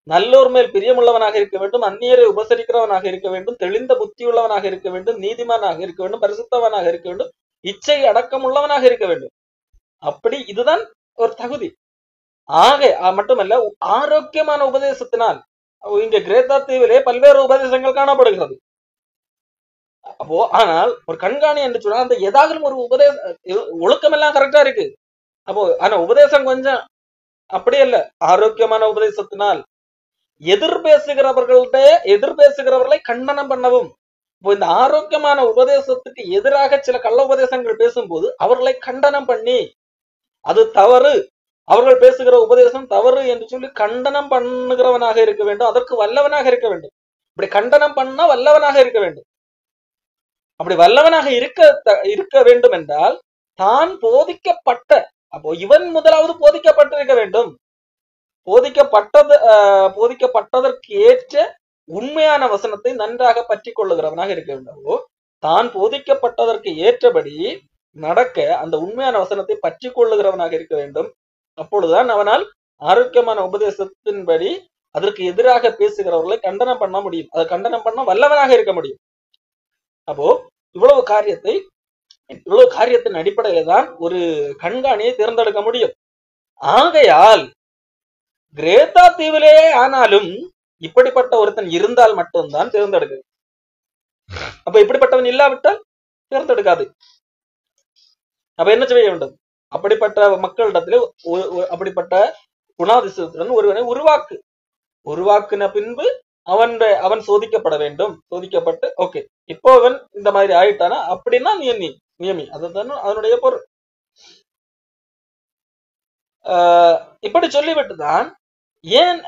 நல்லோர் மேல் பிரியமுள்ளவனாக இருக்க வேண்டும், அந்நியரை உபசரிக்கிறவனாக இருக்க வேண்டும், தெளிந்த புத்தியுள்ளவனாக இருக்க வேண்டும், நீதிமானாக இருக்க வேண்டும், பரிசுத்தவனாக இருக்க வேண்டும், இச்சை அடக்கம் உள்ளவனாக இருக்க வேண்டும். அப்படி இதுதான் ஒரு தகுதி. மட்டுமல்ல, ஆரோக்கியமான உபதேசத்தினால் இங்க கிரேத்தா தீவிலே பல்வேறு உபதேசங்கள் காணப்படுகிறது. ஆனால் ஒரு கண்காணி என்று சொன்னா அந்த ஏதாவது ஒரு ஒழுக்கம் எல்லாம் கரெக்டா இருக்கு. ஆனா உபதேசம் கொஞ்சம் அப்படி அல்ல. ஆரோக்கியமான உபதேசத்தினால் எதிர்பேசுகிறவர்களை கண்டனம் பண்ணவும். இந்த ஆரோக்கியமான உபதேசத்துக்கு எதிராக சில கள்ள உபதேசங்கள் பேசும்போது அவர்களை கண்டனம் பண்ணி அது தவறு, அவர்கள் பேசுகிற உபதேசம் தவறு என்று சொல்லி கண்டனம் பண்ணுகிறவனாக இருக்க வேண்டும், அதற்கு வல்லவனாக இருக்க வேண்டும். இப்படி கண்டனம் பண்ண வல்லவனாக இருக்க வேண்டும். அப்படி வல்லவனாக இருக்க வேண்டும் என்றால் தான் போதிக்கப்பட்ட, இவன் முதலாவது போதிக்கப்பட்டிருக்க வேண்டும். போதிக்கப்பட்டதற்கு ஏற்ற உண்மையான வசனத்தை நன்றாக பற்றி கொள்ளுகிறவனாக இருக்க வேண்டும். தான் போதிக்கப்பட்டதற்கு ஏற்றபடி நடக்க அந்த உண்மையான வசனத்தை பற்றி கொள்ளுகிறவனாக இருக்க வேண்டும். அப்பொழுதுதான் அவனால் ஆரோக்கியமான உபதேசத்தின்படி அதற்கு எதிராக பேசுகிறவர்களை கண்டனம் பண்ண முடியும். அதை கண்டனம் பண்ண வல்லவனாக இருக்க முடியும். இவ்வளவு காரியத்தின் அடிப்படையில தான் ஒரு கண்காணியை தேர்ந்தெடுக்க முடியும். ஆகையால் கிரேத்தா தீவிலே ஆனாலும் இப்படிப்பட்ட ஒருத்தன் இருந்தால் மட்டும்தான் தேர்ந்தெடுக்க. இப்படிப்பட்டவன் இல்லாவிட்டால் தேர்ந்தெடுக்காது. என்ன செய்ய வேண்டும்? அப்படிப்பட்ட மக்களிடத்திலே அப்படிப்பட்ட குணாதிசயத்துடன் ஒருவனை உருவாக்குன பின்பு அவன் சோதிக்கப்பட வேண்டும். சோதிக்கப்பட்டு ஓகே, இப்போ அவன் இந்த மாதிரி ஆயிட்டானா அப்படின்னா நியமி. அதுதான் அதனுடைய பொருள். இப்படி சொல்லிவிட்டுதான் ஏன்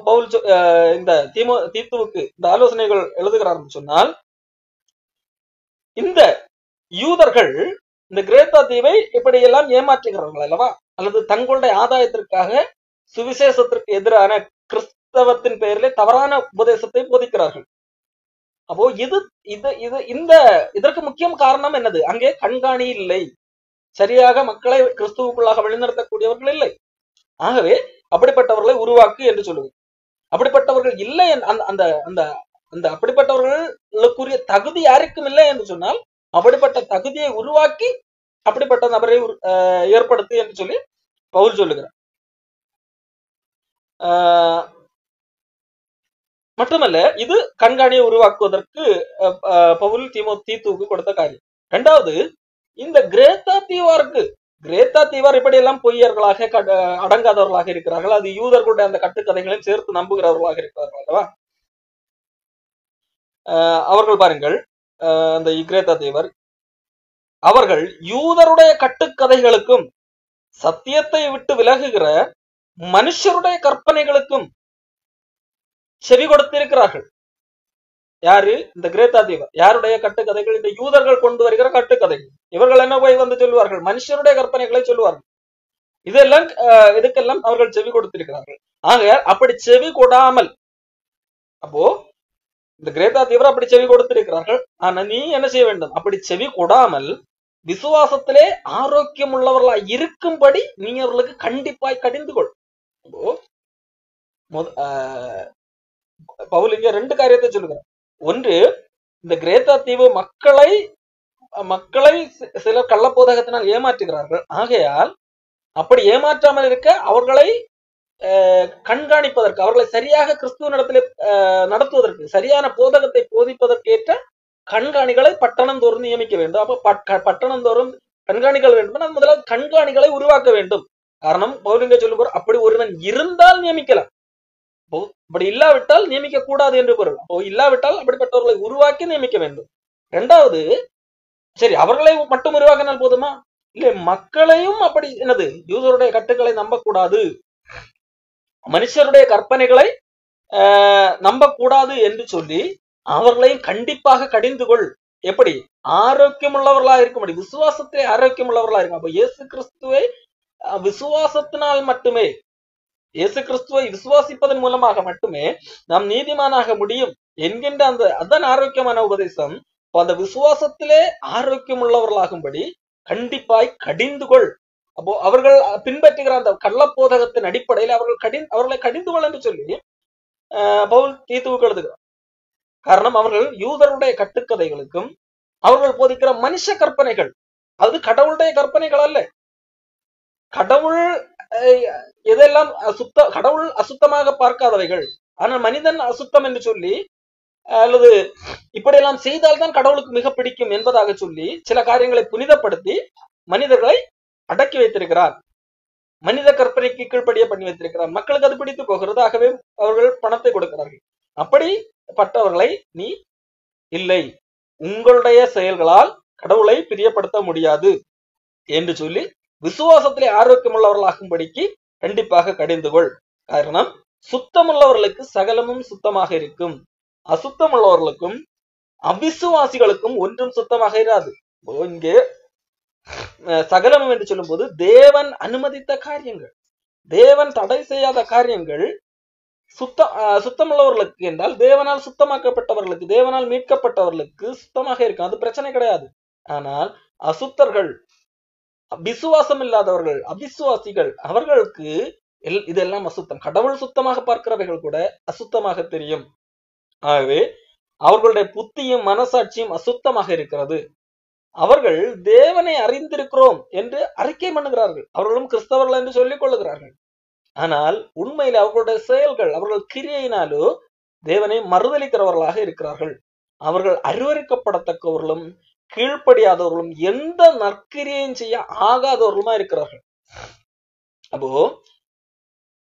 பவுல் இந்த தீத்துவுக்கு இந்த ஆலோசனைகள் எழுதுகிறார் சொன்னால், இந்த யூதர்கள் இந்த கிரேத்தா தீவை இப்படியெல்லாம் ஏமாற்றுகிறார்கள் அல்லவா, அல்லது தங்களுடைய ஆதாயத்திற்காக சுவிசேஷத்திற்கு எதிரான கிறிஸ்தவத்தின் பெயரிலே தவறான உபதேசத்தை போதிக்கிறார்கள். இதற்கு முக்கிய காரணம் என்னது? அங்கே கண்காணி இல்லை, சரியாக மக்களை கிறிஸ்துவுக்குள்ளாக வழிநடத்தக்கூடியவர்கள் இல்லை. ஆகவே அப்படிப்பட்டவர்களை உருவாக்கு என்று சொல்லுவது. அப்படிப்பட்டவர்கள் இல்லை, அந்த அந்த அந்த அப்படிப்பட்டவர்களுக்குரிய தகுதி யாருக்கும் இல்லை என்று சொன்னால் அப்படிப்பட்ட தகுதியை உருவாக்கி அப்படிப்பட்ட நபரை ஏற்படுத்து என்று சொல்லி பவுல் சொல்லுகிறார். மட்டுமல்ல, இது கண்காணியை உருவாக்குவதற்கு பவுல் தீத்துவுக்கு கொடுத்த காரியம். இரண்டாவது, இந்த கிரேத்தா தீவார் இப்படி எல்லாம் பொய்யர்களாக அடங்காதவர்களாக இருக்கிறார்கள். அது யூதர்களுடைய அந்த கட்டுக்கதைகளையும் சேர்த்து நம்புகிறவர்களாக இருக்கிறார்கள் அல்லவா. அவர்கள் பாருங்கள், அந்த கிரேத்தா தீவர் அவர்கள் யூதருடைய கட்டுக்கதைகளுக்கும் சத்தியத்தை விட்டு விலகுகிற மனுஷருடைய கற்பனைகளுக்கும் செவி கொடுத்திருக்கிறார்கள். யாரு? இந்த கிரேத்தா தீவர். யாருடைய கட்டுக்கதைகள்? இந்த யூதர்கள் கொண்டு வருகிற கட்டுக்கதைகள். இவர்கள் என்ன போய் வந்து சொல்லுவார்கள்? மனுஷருடைய கற்பனைகளை சொல்லுவார்கள். இதுக்கெல்லாம் அவர்கள் செவி கொடுத்திருக்கிறார்கள். ஆக அப்படி செவி கொடாமல், இந்த கிரேத்தா தீவிர அப்படி செவி கொடுத்திருக்கிறார்கள். ஆனா நீ என்ன செய்ய வேண்டும்? அப்படி செவி கொடாமல் விசுவாசத்திலே ஆரோக்கியம் உள்ளவர்களா இருக்கும்படி நீ அவர்களுக்கு கண்டிப்பாய் கடிந்து கொள். பவுல் இங்க ரெண்டு காரியத்தை சொல்லுகிறார். ஒன்று, இந்த கிரேத்தா தீவு மக்களை சில கள்ளப்போதகத்தினால் ஏமாற்றுகிறார்கள். ஆகையால் அப்படி ஏமாற்றாமல் இருக்க அவர்களை கண்காணிப்பதற்கு, அவர்களை சரியாக கிறிஸ்துவனிடத்திலே நடத்துவதற்கு, சரியான போதகத்தை போதிப்பதற்கேற்ற கண்காணிகளை பட்டணந்தோறும் நியமிக்க வேண்டும். அப்ப பட்டணந்தோறும் கண்காணிகள் வேண்டும். முதலாவது கண்காணிகளை உருவாக்க வேண்டும். காரணம் பவுலிங்க சொல்லும் போது அப்படி ஒருவன் இருந்தால் நியமிக்கலாம், அப்படி இல்லாவிட்டால் நியமிக்க கூடாது என்று பொருள். இல்லாவிட்டால் அப்படிப்பட்டவர்களை உருவாக்கி நியமிக்க வேண்டும். இரண்டாவது, சரி அவர்களை மட்டும் உருவாக்கினால் போதுமா? இல்லை, மக்களையும் அப்படி என்னது யூதருடைய கட்டுக்களை நம்பக்கூடாது, மனுஷருடைய கற்பனைகளை நம்பக்கூடாது என்று சொல்லி அவர்களையும் கண்டிப்பாக கடிந்து கொள். எப்படி? ஆரோக்கியம் உள்ளவர்களா இருக்கும்படி, விசுவாசத்தை ஆரோக்கியம் உள்ளவர்களா இருக்கும். அப்ப இயேசு கிறிஸ்துவை விசுவாசத்தினால் மட்டுமே, இயேசு கிறிஸ்துவை விசுவாசிப்பதன் மூலமாக மட்டுமே நாம் நீதிமானாக முடியும் என்கின்ற அதான் ஆரோக்கியமான உபதேசம். அந்த விசுவாசத்திலே ஆரோக்கியம் உள்ளவர்களாகும்படி கண்டிப்பாய் கடிந்து கொள். அப்போ அவர்கள் பின்பற்றுகிற அந்த கள்ளப்போதகத்தின் அடிப்படையில் அவர்களை கடிந்து கொள் என்று சொல்லி பவுல் தீத்துவுக்கு எழுதுகிறார். காரணம் அவர்கள் யூதருடைய கட்டுக்கதைகளுக்கும் அவர்கள் போதிக்கிற மனுஷ கற்பனைகள், அது கடவுளுடைய கற்பனைகள் அல்ல. கடவுள் எதெல்லாம் கடவுள் அசுத்தமாக பார்க்காதவைகள், ஆனால் மனிதன் அசுத்தம் என்று சொல்லி அல்லது இப்படியெல்லாம் செய்தால்தான் கடவுளுக்கு மிக பிடிக்கும் என்பதாக சொல்லி சில காரியங்களை புனிதப்படுத்தி மனிதர்களை அடக்கி வைத்திருக்கிறார். மனித கற்பனைக்கு கீழ்ப்படிய பண்ணி வைத்திருக்கிறார். மக்களுக்கு அது பிடித்து போகிறது. ஆகவே அவர்கள் பணத்தை கொடுக்கிறார்கள். அப்படிப்பட்டவர்களை நீ இல்லை, உங்களுடைய செயல்களால் கடவுளை பிரியப்படுத்த முடியாது என்று சொல்லி விசுவாசத்திலே ஆரோக்கியம் உள்ளவர்களாகும்படிக்கு கண்டிப்பாக கடிந்து கொள். காரணம் சுத்தமுள்ளவர்களுக்கு சகலமும் சுத்தமாக இருக்கும், அசுத்தம் உள்ளவர்களுக்கும் அவிசுவாசிகளுக்கும் ஒன்றும் சுத்தமாக இராது. இங்கே சகலம் என்று சொல்லும் போது தேவன் அனுமதித்த காரியங்கள், தேவன் தடை செய்யாத காரியங்கள் சுத்தமுள்ளவர்களுக்கு என்றால் தேவனால் சுத்தமாக்கப்பட்டவர்களுக்கு, தேவனால் மீட்கப்பட்டவர்களுக்கு சுத்தமாக இருக்கும், அது பிரச்சனை கிடையாது. ஆனால் அசுத்தர்கள், விசுவாசம் இல்லாதவர்கள், அவிசுவாசிகள், அவர்களுக்கு இதெல்லாம் அசுத்தம். கடவுள் சுத்தமாக பார்க்கிறவைகள் கூட அசுத்தமாக தெரியும். ஆகவே அவர்களுடைய புத்தியும் மனசாட்சியும் அசுத்தமாக இருக்கிறது. அவர்கள் தேவனை அறிந்திருக்கிறோம் என்று அறிக்கை பண்ணுகிறார்கள், அவர்களும் கிறிஸ்தவர்கள் என்று சொல்லிக் கொள்ளுகிறார்கள். ஆனால் உண்மையில் அவர்களுடைய செயல்கள், அவர்கள் கிரியையினாலோ தேவனை மறுதலிக்கிறவர்களாக இருக்கிறார்கள். அவர்கள் அருவருக்கப்படத்தக்கவர்களும் கீழ்ப்படியாதவர்களும் எந்த நற்கிரியையும் செய்ய ஆகாதவர்களுமா இருக்கிறார்கள். அப்போ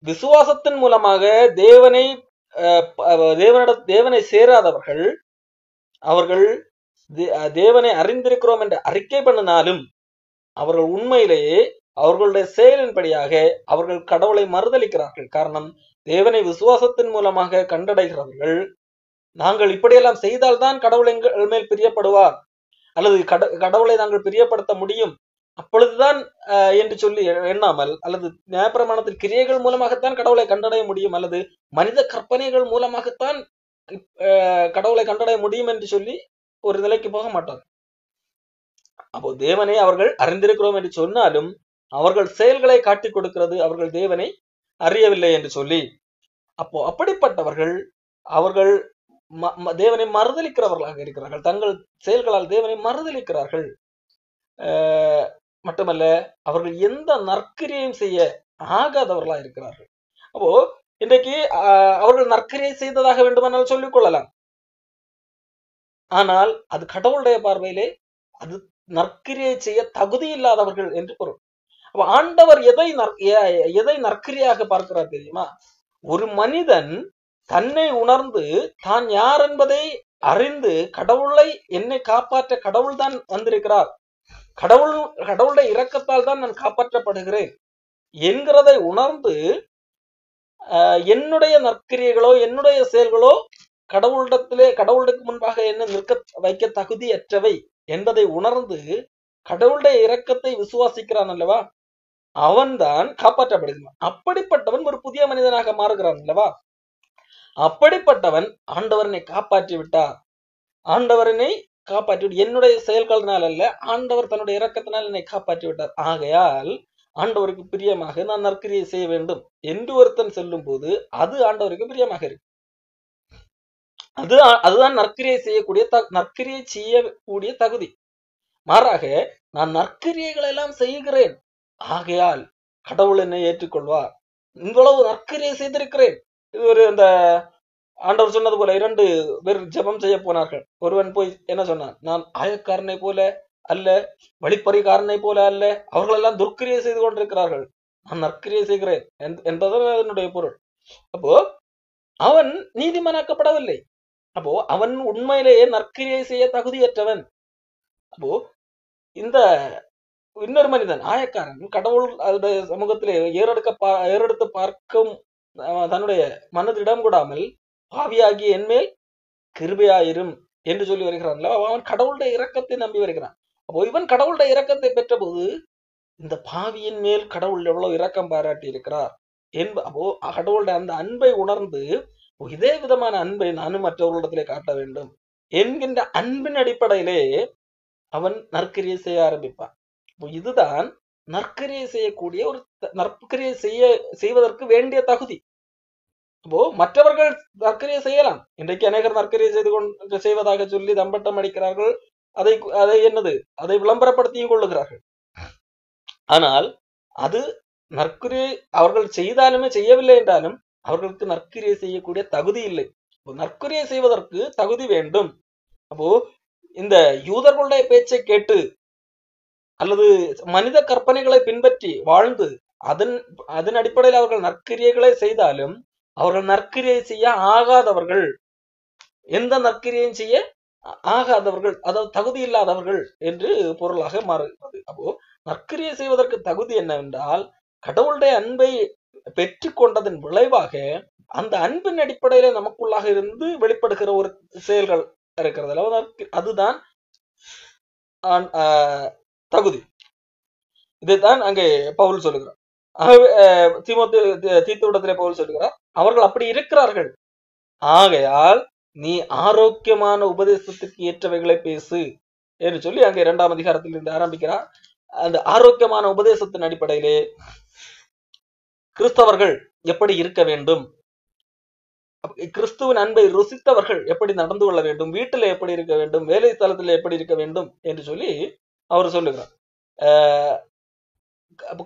விசுவாசத்தின் மூலமாக தேவனை சேராதவர்கள், அவர்கள் தேவனை அறிந்திருக்கிறோம் என்று அறிக்கை பண்ணினாலும் அவர்கள் உண்மையிலேயே அவர்களுடைய செயலின்படியாக அவர்கள் கடவுளை மறுதலிக்கிறார்கள். காரணம், தேவனை விசுவாசத்தின் மூலமாக கண்டடைகிறவர்கள் நாங்கள் இப்படியெல்லாம் செய்தால்தான் கடவுள் எங்கள் மேல் பிரியப்படுவார், அல்லது கடவுளை நாங்கள் பிரியப்படுத்த முடியும், அப்பொழுதுதான் என்று சொல்லி எண்ணாமல், அல்லது நியாயப்பிரமாணத்தின் கிரியைகள் மூலமாகத்தான் கடவுளை கண்டடைய முடியும், அல்லது மனித கற்பனைகள் மூலமாகத்தான் கடவுளை கண்டடைய முடியும் என்று சொல்லி ஒரு நிலைக்கு போக மாட்டார். அப்போ தேவனை அவர்கள் அறிந்திருக்கிறோம் என்று சொன்னாலும் அவர்கள் செயல்களை காட்டிக் கொடுக்கிறது அவர்கள் தேவனை அறியவில்லை என்று சொல்லி. அப்போ அப்படிப்பட்டவர்கள் அவர்கள் தேவனை மறுதலிக்கிறவர்களாக இருக்கிறார்கள், தங்கள் செயல்களால் தேவனை மறுதலிக்கிறார்கள். மட்டுமல்ல, அவர்கள் எந்த நற்கிரியையும் செய்ய ஆகாதவர்களா இருக்கிறார்கள். அப்போ இன்றைக்கு அவர்கள் நற்கிரியை செய்ததாக வேண்டுமானால் சொல்லிக் கொள்ளலாம், ஆனால் அது கடவுளுடைய பார்வையிலே அது நற்கிரியை செய்ய தகுதி இல்லாதவர்கள் என்று பொருள். அப்ப ஆண்டவர் எதை நற்கிரியாக பார்க்கிறார் தெரியுமா? ஒரு மனிதன் தன்னை உணர்ந்து தான் யார் என்பதை அறிந்து கடவுளை என்னை காப்பாற்ற கடவுள் தான் வந்திருக்கிறார், கடவுளுடைய இரக்கத்தால் தான் நான் காப்பாற்றப்படுகிறேன் என்கிறதை உணர்ந்து என்னுடைய நற்கிரியைகளோ என்னுடைய செயல்களோ கடவுளுக்கு முன்பாக என்ன நிற்க வைக்க தகுதியற்றவை என்பதை உணர்ந்து கடவுளுடைய இரக்கத்தை விசுவாசிக்கிறான் அல்லவா, அவன்தான் காப்பாற்றப்படுகிறான். அப்படிப்பட்டவன் ஒரு புதிய மனிதனாக மாறுகிறான் அல்லவா. அப்படிப்பட்டவன் ஆண்டவரனை காப்பாற்றி விட்டார், ஆண்டவரனை காப்பாற்றி, என்னுடைய செயல்களினால் அல்ல, ஆண்டவர் தன்னுடைய இரக்கத்தினால் என்னை காப்பாற்றி விட்டார், ஆகையால் ஆண்டவருக்கு பிரியமாக நான் நற்கிரியை செய்ய வேண்டும் என்று ஒருத்தன் சொல்லும் போது அது ஆண்டவருக்கு பிரியமாக இருக்கு. அதுதான் நற்கிரியை செய்யக்கூடிய தகுதி. மாறாக நான் நற்கிரியைகள் எல்லாம் செய்கிறேன், ஆகையால் கடவுள் என்னை ஏற்றுக்கொள்வார். இவ்வளவு நற்கிரியை செய்திருக்கிறேன். இது ஒரு அந்த ஆண்டவர் சொன்னது போல 2 பேர் ஜெபம் செய்ய போனார்கள். ஒருவன் போய் என்ன சொன்னான், நான் ஆயக்காரனை போல அல்ல, வழிப்பறிகாரனை போல அல்ல, அவர்கள் எல்லாம் துர்க்கிரியை செய்து கொண்டிருக்கிறார்கள், நான் நற்கிரியை செய்கிறேன் என்பதும் அதனுடைய பொருள். அப்போ அவன் நீதிமானாக்கப்படவில்லை. அப்போ அவன் உண்மையிலேயே நற்கிரியை செய்ய தகுதியற்றவன். அப்போ இந்த இன்னொரு மனிதன் ஆயக்காரன் கடவுள் அதனுடைய சமூகத்திலே ஏறெடுத்து பார்க்கும் தன்னுடைய மனதிடம் கூடாமல் பாவியாகிய என்மேல் கிருபையாயிரும் என்று சொல்லி வருகிறான்ல, அவன் கடவுளுடைய இரக்கத்தை நம்பி வருகிறான். அப்போ இவன் கடவுளுடைய இரக்கத்தை பெற்ற போது இந்த பாவியின் மேல் கடவுள் எவ்வளவு இரக்கம் பாராட்டி இருக்கிறார் அப்போ கடவுளுடைய அந்த அன்பை உணர்ந்து இதே விதமான அன்பை நானும் மற்றவர்களிடத்திலே காட்ட வேண்டும் என்கின்ற அன்பின் அடிப்படையிலே அவன் நற்கிரியை செய்ய ஆரம்பிப்பான். இதுதான் நற்கிரியை செய்யக்கூடிய ஒரு நற்கிரியை செய்வதற்கு வேண்டிய தகுதி. அப்போ மற்றவர்கள் நற்கிரியை செய்யலாம். இன்றைக்கு அநேகர் நற்கிரியை செய்வதாக சொல்லி தம்பட்டம் அடிக்கிறார்கள். அதை விளம்பரப்படுத்தியும் கொள்ளுகிறார்கள். ஆனால் அது நற்கிரியை அவர்கள் செய்தாலுமே செய்யவில்லை என்றாலும் அவர்களுக்கு நற்கிரியை செய்யக்கூடிய தகுதி இல்லை. நற்கிரியை செய்வதற்கு தகுதி வேண்டும். அப்போ இந்த யூதர்களுடைய பேச்சை கேட்டு அல்லது மனித கற்பனைகளை பின்பற்றி வாழ்ந்து அதன் அடிப்படையில் அவர்கள் நற்கிரியைகளை செய்தாலும் அவர்கள் நற்கிரியை செய்ய ஆகாதவர்கள், எந்த நற்கிரியையும் செய்ய ஆகாதவர்கள், அதாவது தகுதி இல்லாதவர்கள் என்று பொருளாக மாறுகிறது. அப்போ நற்கிரியை செய்வதற்கு தகுதி என்னவென்றால் கடவுளுடைய அன்பை பெற்று கொண்டதன் விளைவாக அந்த அன்பின் அடிப்படையில நமக்குள்ளாக இருந்து வெளிப்படுகிற ஒரு செயல்கள் இருக்கிறது. அதுதான் தகுதி. இதைத்தான் அங்கே பவுல் சொல்லுகிறார். தீத்துவிடத்திலே பவுல் சொல்லுகிறார், அவர்கள் அப்படி இருக்கிறார்கள், ஆகையால் நீ ஆரோக்கியமான உபதேசத்துக்கு ஏற்றவைகளை பேசு என்று சொல்லி அங்கே 2ஆம் அதிகாரத்தில் இருந்து ஆரம்பிக்கிறார். அந்த ஆரோக்கியமான உபதேசத்தின் அடிப்படையிலே கிறிஸ்தவர்கள் எப்படி இருக்க வேண்டும், கிறிஸ்துவின் அன்பை ருசித்தவர்கள் எப்படி நடந்து கொள்ள வேண்டும், வீட்டில் எப்படி இருக்க வேண்டும், வேலை ஸ்தலத்தில் எப்படி இருக்க வேண்டும் என்று சொல்லி அவர் சொல்லுகிறார்.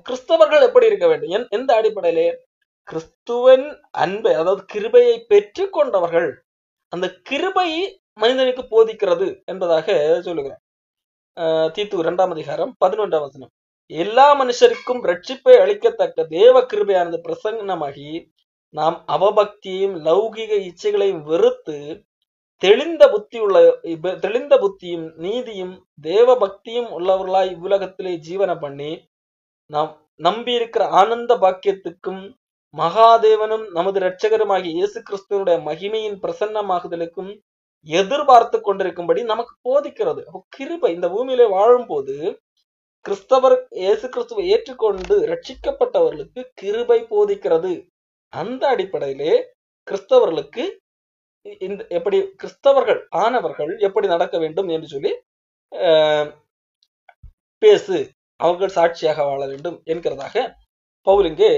கிறிஸ்தவர்கள் எப்படி இருக்க வேண்டும், எந்த அடிப்படையிலே கிறிஸ்துவின் அன்பை அதாவது கிருபையை பெற்று கொண்டவர்கள் அந்த கிருபை மனிதனுக்கு போதிக்கிறது என்பதாக சொல்லுகிறார். தீத்து 2ஆம் அதிகாரம் 11ஆம் வசனம், எல்லா மனுஷருக்கும் ரட்சிப்பை அளிக்கத்தக்க தேவ கிருபையானது பிரசன்னமாகி நாம் அவபக்தியையும் லௌகிக இச்சைகளையும் வெறுத்து தெளிந்த புத்தியும் நீதியும் தேவ பக்தியும் உள்ளவர்களாய் இவ்வுலகத்திலே ஜீவன பண்ணி நாம் நம்பியிருக்கிற ஆனந்த பாக்கியத்துக்கும் மகாதேவனும் நமது இரட்சகருமாகிய இயேசு கிறிஸ்துவனுடைய மகிமையின் பிரசன்னமாகுதலுக்கும் எதிர்பார்த்து கொண்டிருக்கும்படி நமக்கு போதிக்கிறது. கிருபை இந்த பூமியிலே வாழும் போது கிறிஸ்தவர் இயேசு கிறிஸ்துவை ஏற்றுக்கொண்டு ரட்சிக்கப்பட்டவர்களுக்கு கிருபை போதிக்கிறது. அந்த அடிப்படையிலே கிறிஸ்தவர்களுக்கு எப்படி கிறிஸ்தவர்கள் ஆனவர்கள் எப்படி நடக்க வேண்டும் என்று சொல்லி பேசு, அவர்கள் சாட்சியாக வாழ வேண்டும் என்கிறதாக பவுல் இங்கே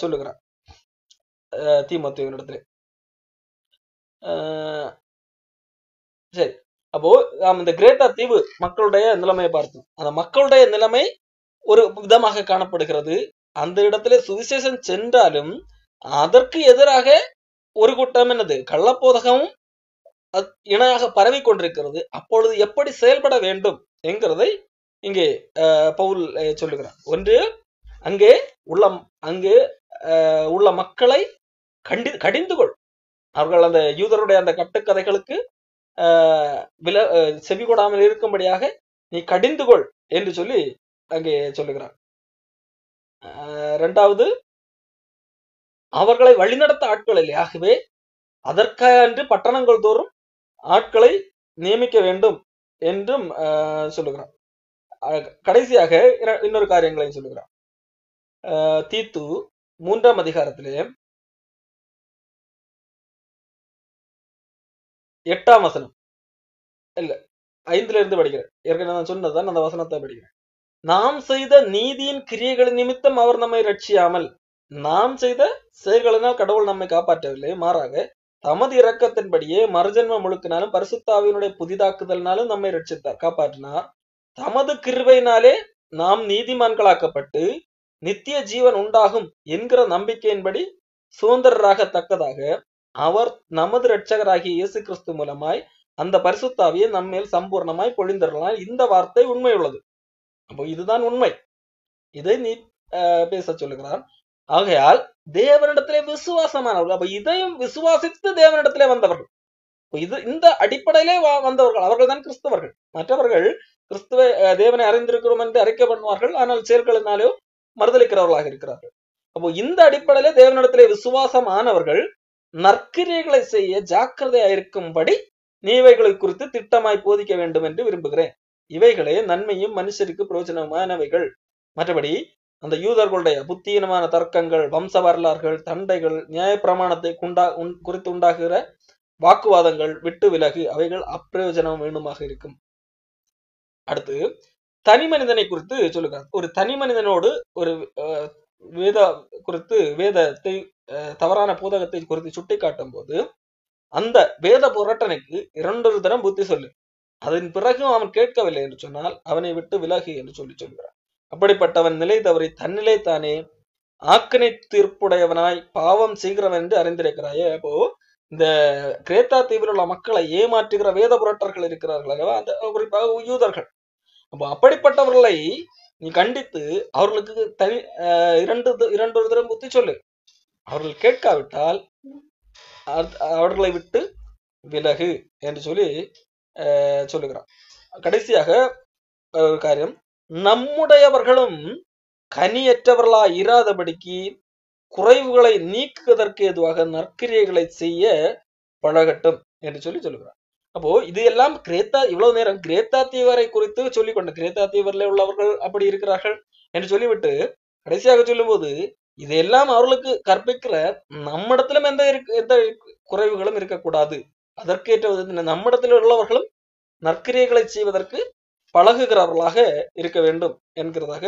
சொல்லுகிறார் தீமோத்தேயுவினிடத்திலே. சரி, அப்போ நாம் இந்த கிரேத்தா தீவு மக்களுடைய நிலைமையை பார்த்தோம். அந்த மக்களுடைய நிலைமை ஒரு விதமாக காணப்படுகிறது. அந்த இடத்துல சுவிசேஷம் சென்றாலும் அதற்கு எதிராக ஒரு கூட்டம் என்னது கள்ளப்போதகமும் இணையாக பரவி கொண்டிருக்கிறது. அப்பொழுது எப்படி செயல்பட வேண்டும் என்கிறதை இங்கே பவுல் சொல்லுகிறார். ஒன்று, அங்கே உள்ள மக்களை கடிந்து கொள், அவர்கள் அந்த யூதருடைய அந்த கட்டுக்கதைகளுக்கு செவி கொடாமல் இருக்கும்படியாக நீ கடிந்து கொள் என்று சொல்லி அங்கே சொல்லுகிறார். 2வது, அவர்களை வழிநடத்த ஆட்கள் இல்லை, ஆகவே அதற்கென்று பட்டணங்கள் தோறும் ஆட்களை நியமிக்க வேண்டும் என்றும் சொல்லுகிறார். கடைசியாக இன்னொரு காரியங்களையும் சொல்லுகிறார். தீத்து 3ஆம் அதிகாரத்திலே 8ஆம் வசனம், இல்ல 5ல இருந்து படிக்கிறேன். ஏற்கனவே நான் சொன்னதுதான் அந்த வசனத்தை படிக்கிறேன். நாம் செய்த நீதியின் கிரியைகளின் நிமித்தம் அவர் நம்மை ரட்சியாமல் நாம் செய்த செயல்களினால் கடவுள் நம்மை காப்பாற்றவில்லை, மாறாக தமது இரக்கத்தின்படியே மறுஜென்ம முழுக்கினாலும் பரிசுத்தாவினுடைய புதிதாக்குதல்னாலும் நம்மை ரட்சித்தார், காப்பாற்றினார். தமது கிருபையினாலே நாம் நீதிமான்களாக்கப்பட்டு நித்திய ஜீவன் உண்டாகும் என்கிற நம்பிக்கையின்படி சுதந்திரராகத்தக்கதாக அவர் நமது இரட்சகராகிய இயேசு கிறிஸ்து மூலமாய் அந்த பரிசுத்தாவியை நம்மேல் சம்பூர்ணமாய் பொழிந்தரலாம். இந்த வார்த்தை உண்மை உள்ளது. அப்போ இதுதான் உண்மை. இதை நீ பேச சொல்லுகிறார். ஆகையால் தேவனிடத்திலே விசுவாசமானவர்கள், அப்ப இதையும் விசுவாசித்து தேவனிடத்திலே வந்தவர்கள், இது இந்த அடிப்படையிலே வந்தவர்கள், அவர்கள் தான் கிறிஸ்தவர்கள். மற்றவர்கள் கிறிஸ்துவ தேவனை அறிந்திருக்கிறோம் என்று அறிக்கை பண்ணுவார்கள், ஆனால் செயல்களினாலே மறுதளிக்கிறவர்களாக இருக்கிறார்கள். அப்போ இந்த அடிப்படையிலே தேவனிடத்திலே விசுவாசமானவர்கள் நற்கிரியைகளை செய்ய ஜாக்கிரதையாயிருக்கும்படி நீ இவைகளை குறித்து திட்டமாய் போதிக்க வேண்டும் என்று விரும்புகிறேன். இவைகளே நன்மையும் மனுஷருக்கு பிரயோஜனமானவைகள். மற்றபடி அந்த யூதர்களுடைய புத்தீனமான தர்க்கங்கள், வம்ச வரலாறுகள், தண்டைகள், நியாய பிரமாணத்தை குறித்து உண்டாகுகிற வாக்குவாதங்கள் விட்டு விலகு, அவைகள் அப்பிரயோஜனம் வேண்டுமாக இருக்கும். அடுத்து தனி மனிதனை குறித்து சொல்லுகிறார். ஒரு தனி மனிதனோடு ஒரு வேதத்தை தவறான போதகத்தை குறித்து சுட்டி காட்டும் போது அந்த வேத புரட்டனுக்கு 2 தரம் புத்தி சொல்லு, அதன் பிறகும் அவன் கேட்கவில்லை என்று சொன்னால் அவனை விட்டு விலகு என்று சொல்கிறார். அப்படிப்பட்டவன் நிலை தவறி தன்னிலை தானே ஆக்கினை தீர்ப்புடையவனாய் பாவம் செய்கிறவன் என்று அறிந்திருக்கிறாயே. அப்போ இந்த கிரேத்தா தீவில் உள்ள மக்களை ஏமாற்றுகிற வேத புரட்டர்கள் இருக்கிறார்கள் அல்லவா, அந்த குறிப்பாக யூதர்கள். அப்போ அப்படிப்பட்டவர்களை நீ கண்டித்து அவர்களுக்கு இரண்டு தரம் புத்தி சொல்லு. அவர்கள் கேட்காவிட்டால் அவர்களை விட்டு விலகு என்று சொல்லி சொல்லுகிறான். கடைசியாக ஒரு காரியம், நம்முடையவர்களும் கனியற்றவர்களா இராதபடிக்கு குறைவுகளை நீக்குவதற்கு ஏதுவாக நற்கிரியைகளை செய்ய பழகட்டும் என்று சொல்லுகிறார். அப்போ இது எல்லாம் இவ்வளவு நேரம் கிரேத்தா தீவரை குறித்து சொல்லிக் கொண்ட, கிரேத்தா தீவரில் உள்ளவர்கள் அப்படி இருக்கிறார்கள் என்று சொல்லிவிட்டு கடைசியாக சொல்லும் போது இதையெல்லாம் அவர்களுக்கு கற்பிக்கிற நம்மிடத்திலும் எந்த குறைவுகளும் இருக்கக்கூடாது, அதற்கேற்ற நம்மிடத்தில் உள்ளவர்களும் நற்கிரியைகளை செய்வதற்கு பழகுகிறவர்களாக இருக்க வேண்டும் என்கிறதாக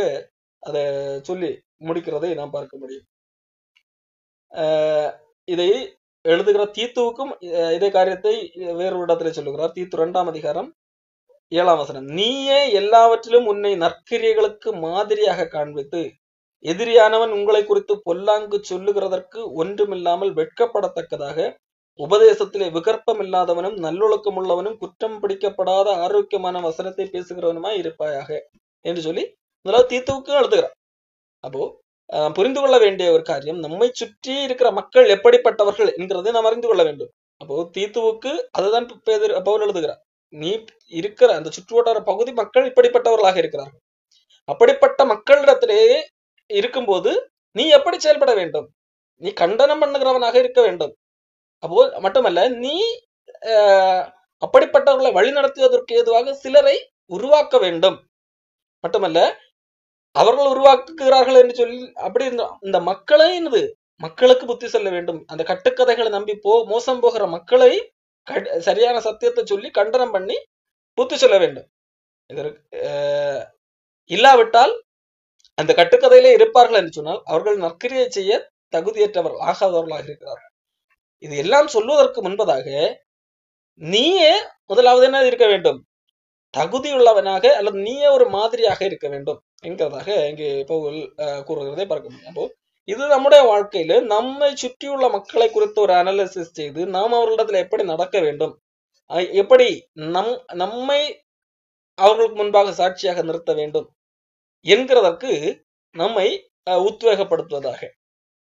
அதை சொல்லி முடிக்கிறதை நாம் பார்க்க முடியும். இதை எழுதுகிற தீத்துவுக்கும் இதே காரியத்தை வேறொரு இடத்துல சொல்லுகிறார். தீத்து 2ஆம் அதிகாரம் 7ஆம் வசனம், நீயே எல்லாவற்றிலும் உன்னை நற்கிரியைகளுக்கு மாதிரியாக காண்பித்து எதிரியானவன் உங்களை குறித்து பொல்லாங்கு சொல்லுகிறதற்கு ஒன்றுமில்லாமல் வெட்கப்படத்தக்கதாக உபதேசத்திலே விகற்பம் இல்லாதவனும் நல்லொழுக்கம் உள்ளவனும் குற்றம் பிடிக்கப்படாத ஆரோக்கியமான வசனத்தை பேசுகிறவனுமாய் இருப்பாயாக என்று சொல்லி முதலாவது தீத்துவுக்கு எழுதுகிறார். அப்போ புரிந்து கொள்ள வேண்டிய ஒரு காரியம், நம்மை சுற்றி இருக்கிற மக்கள் எப்படிப்பட்டவர்கள் என்கிறதை நாம் அறிந்து கொள்ள வேண்டும். அப்போ தீத்துவுக்கு அதுதான் பவுல் எழுதுகிறார். நீ இருக்கிற அந்த சுற்றுவட்டார பகுதி மக்கள் இப்படிப்பட்டவர்களாக இருக்கிறார்கள். அப்படிப்பட்ட மக்களிடத்திலே இருக்கும்போது நீ எப்படி செயல்பட வேண்டும்? நீ கண்டனம் பண்ணுகிறவனாக இருக்க வேண்டும். அப்போ மட்டுமல்ல, நீ அப்படிப்பட்டவர்களை வழி நடத்துவதற்கு ஏதுவாக சிலரை உருவாக்க வேண்டும். மட்டுமல்ல, அவர்கள் உருவாக்குகிறார்கள் என்று சொல்லி அப்படி இந்த மக்களை மக்களுக்கு புத்தி சொல்ல வேண்டும். அந்த கட்டுக்கதைகளை நம்பி மோசம் போகிற மக்களை சரியான சத்தியத்தை சொல்லி கண்டனம் பண்ணி புத்தி சொல்ல வேண்டும். இதற்கு இல்லாவிட்டால் அந்த கட்டுக்கதையிலே இருப்பார்கள் என்று சொன்னால் அவர்கள் நற்கிரியை செய்ய தகுதியற்றவர்கள் ஆகாதவர்களாக இருக்கிறார்கள். இது எல்லாம் சொல்வதற்கு முன்பதாக நீயே முதலாவது என்ன இருக்க வேண்டும்? தகுதியுள்ளவனாக அல்லது நீயே ஒரு மாதிரியாக இருக்க வேண்டும் என்கிறதாக இங்கே பவுல் கூறுகிறதை பார்க்க முடியும். அப்போ இது நம்முடைய வாழ்க்கையில நம்மை சுற்றியுள்ள மக்களை குறித்து ஒரு அனாலிசிஸ் செய்து நாம் அவர்களிடத்துல எப்படி நடக்க வேண்டும், எப்படி நம்மை அவர்களுக்கு முன்பாக சாட்சியாக நிறுத்த வேண்டும் என்கிறதற்கு நம்மை உத்வேகப்படுத்துவதாக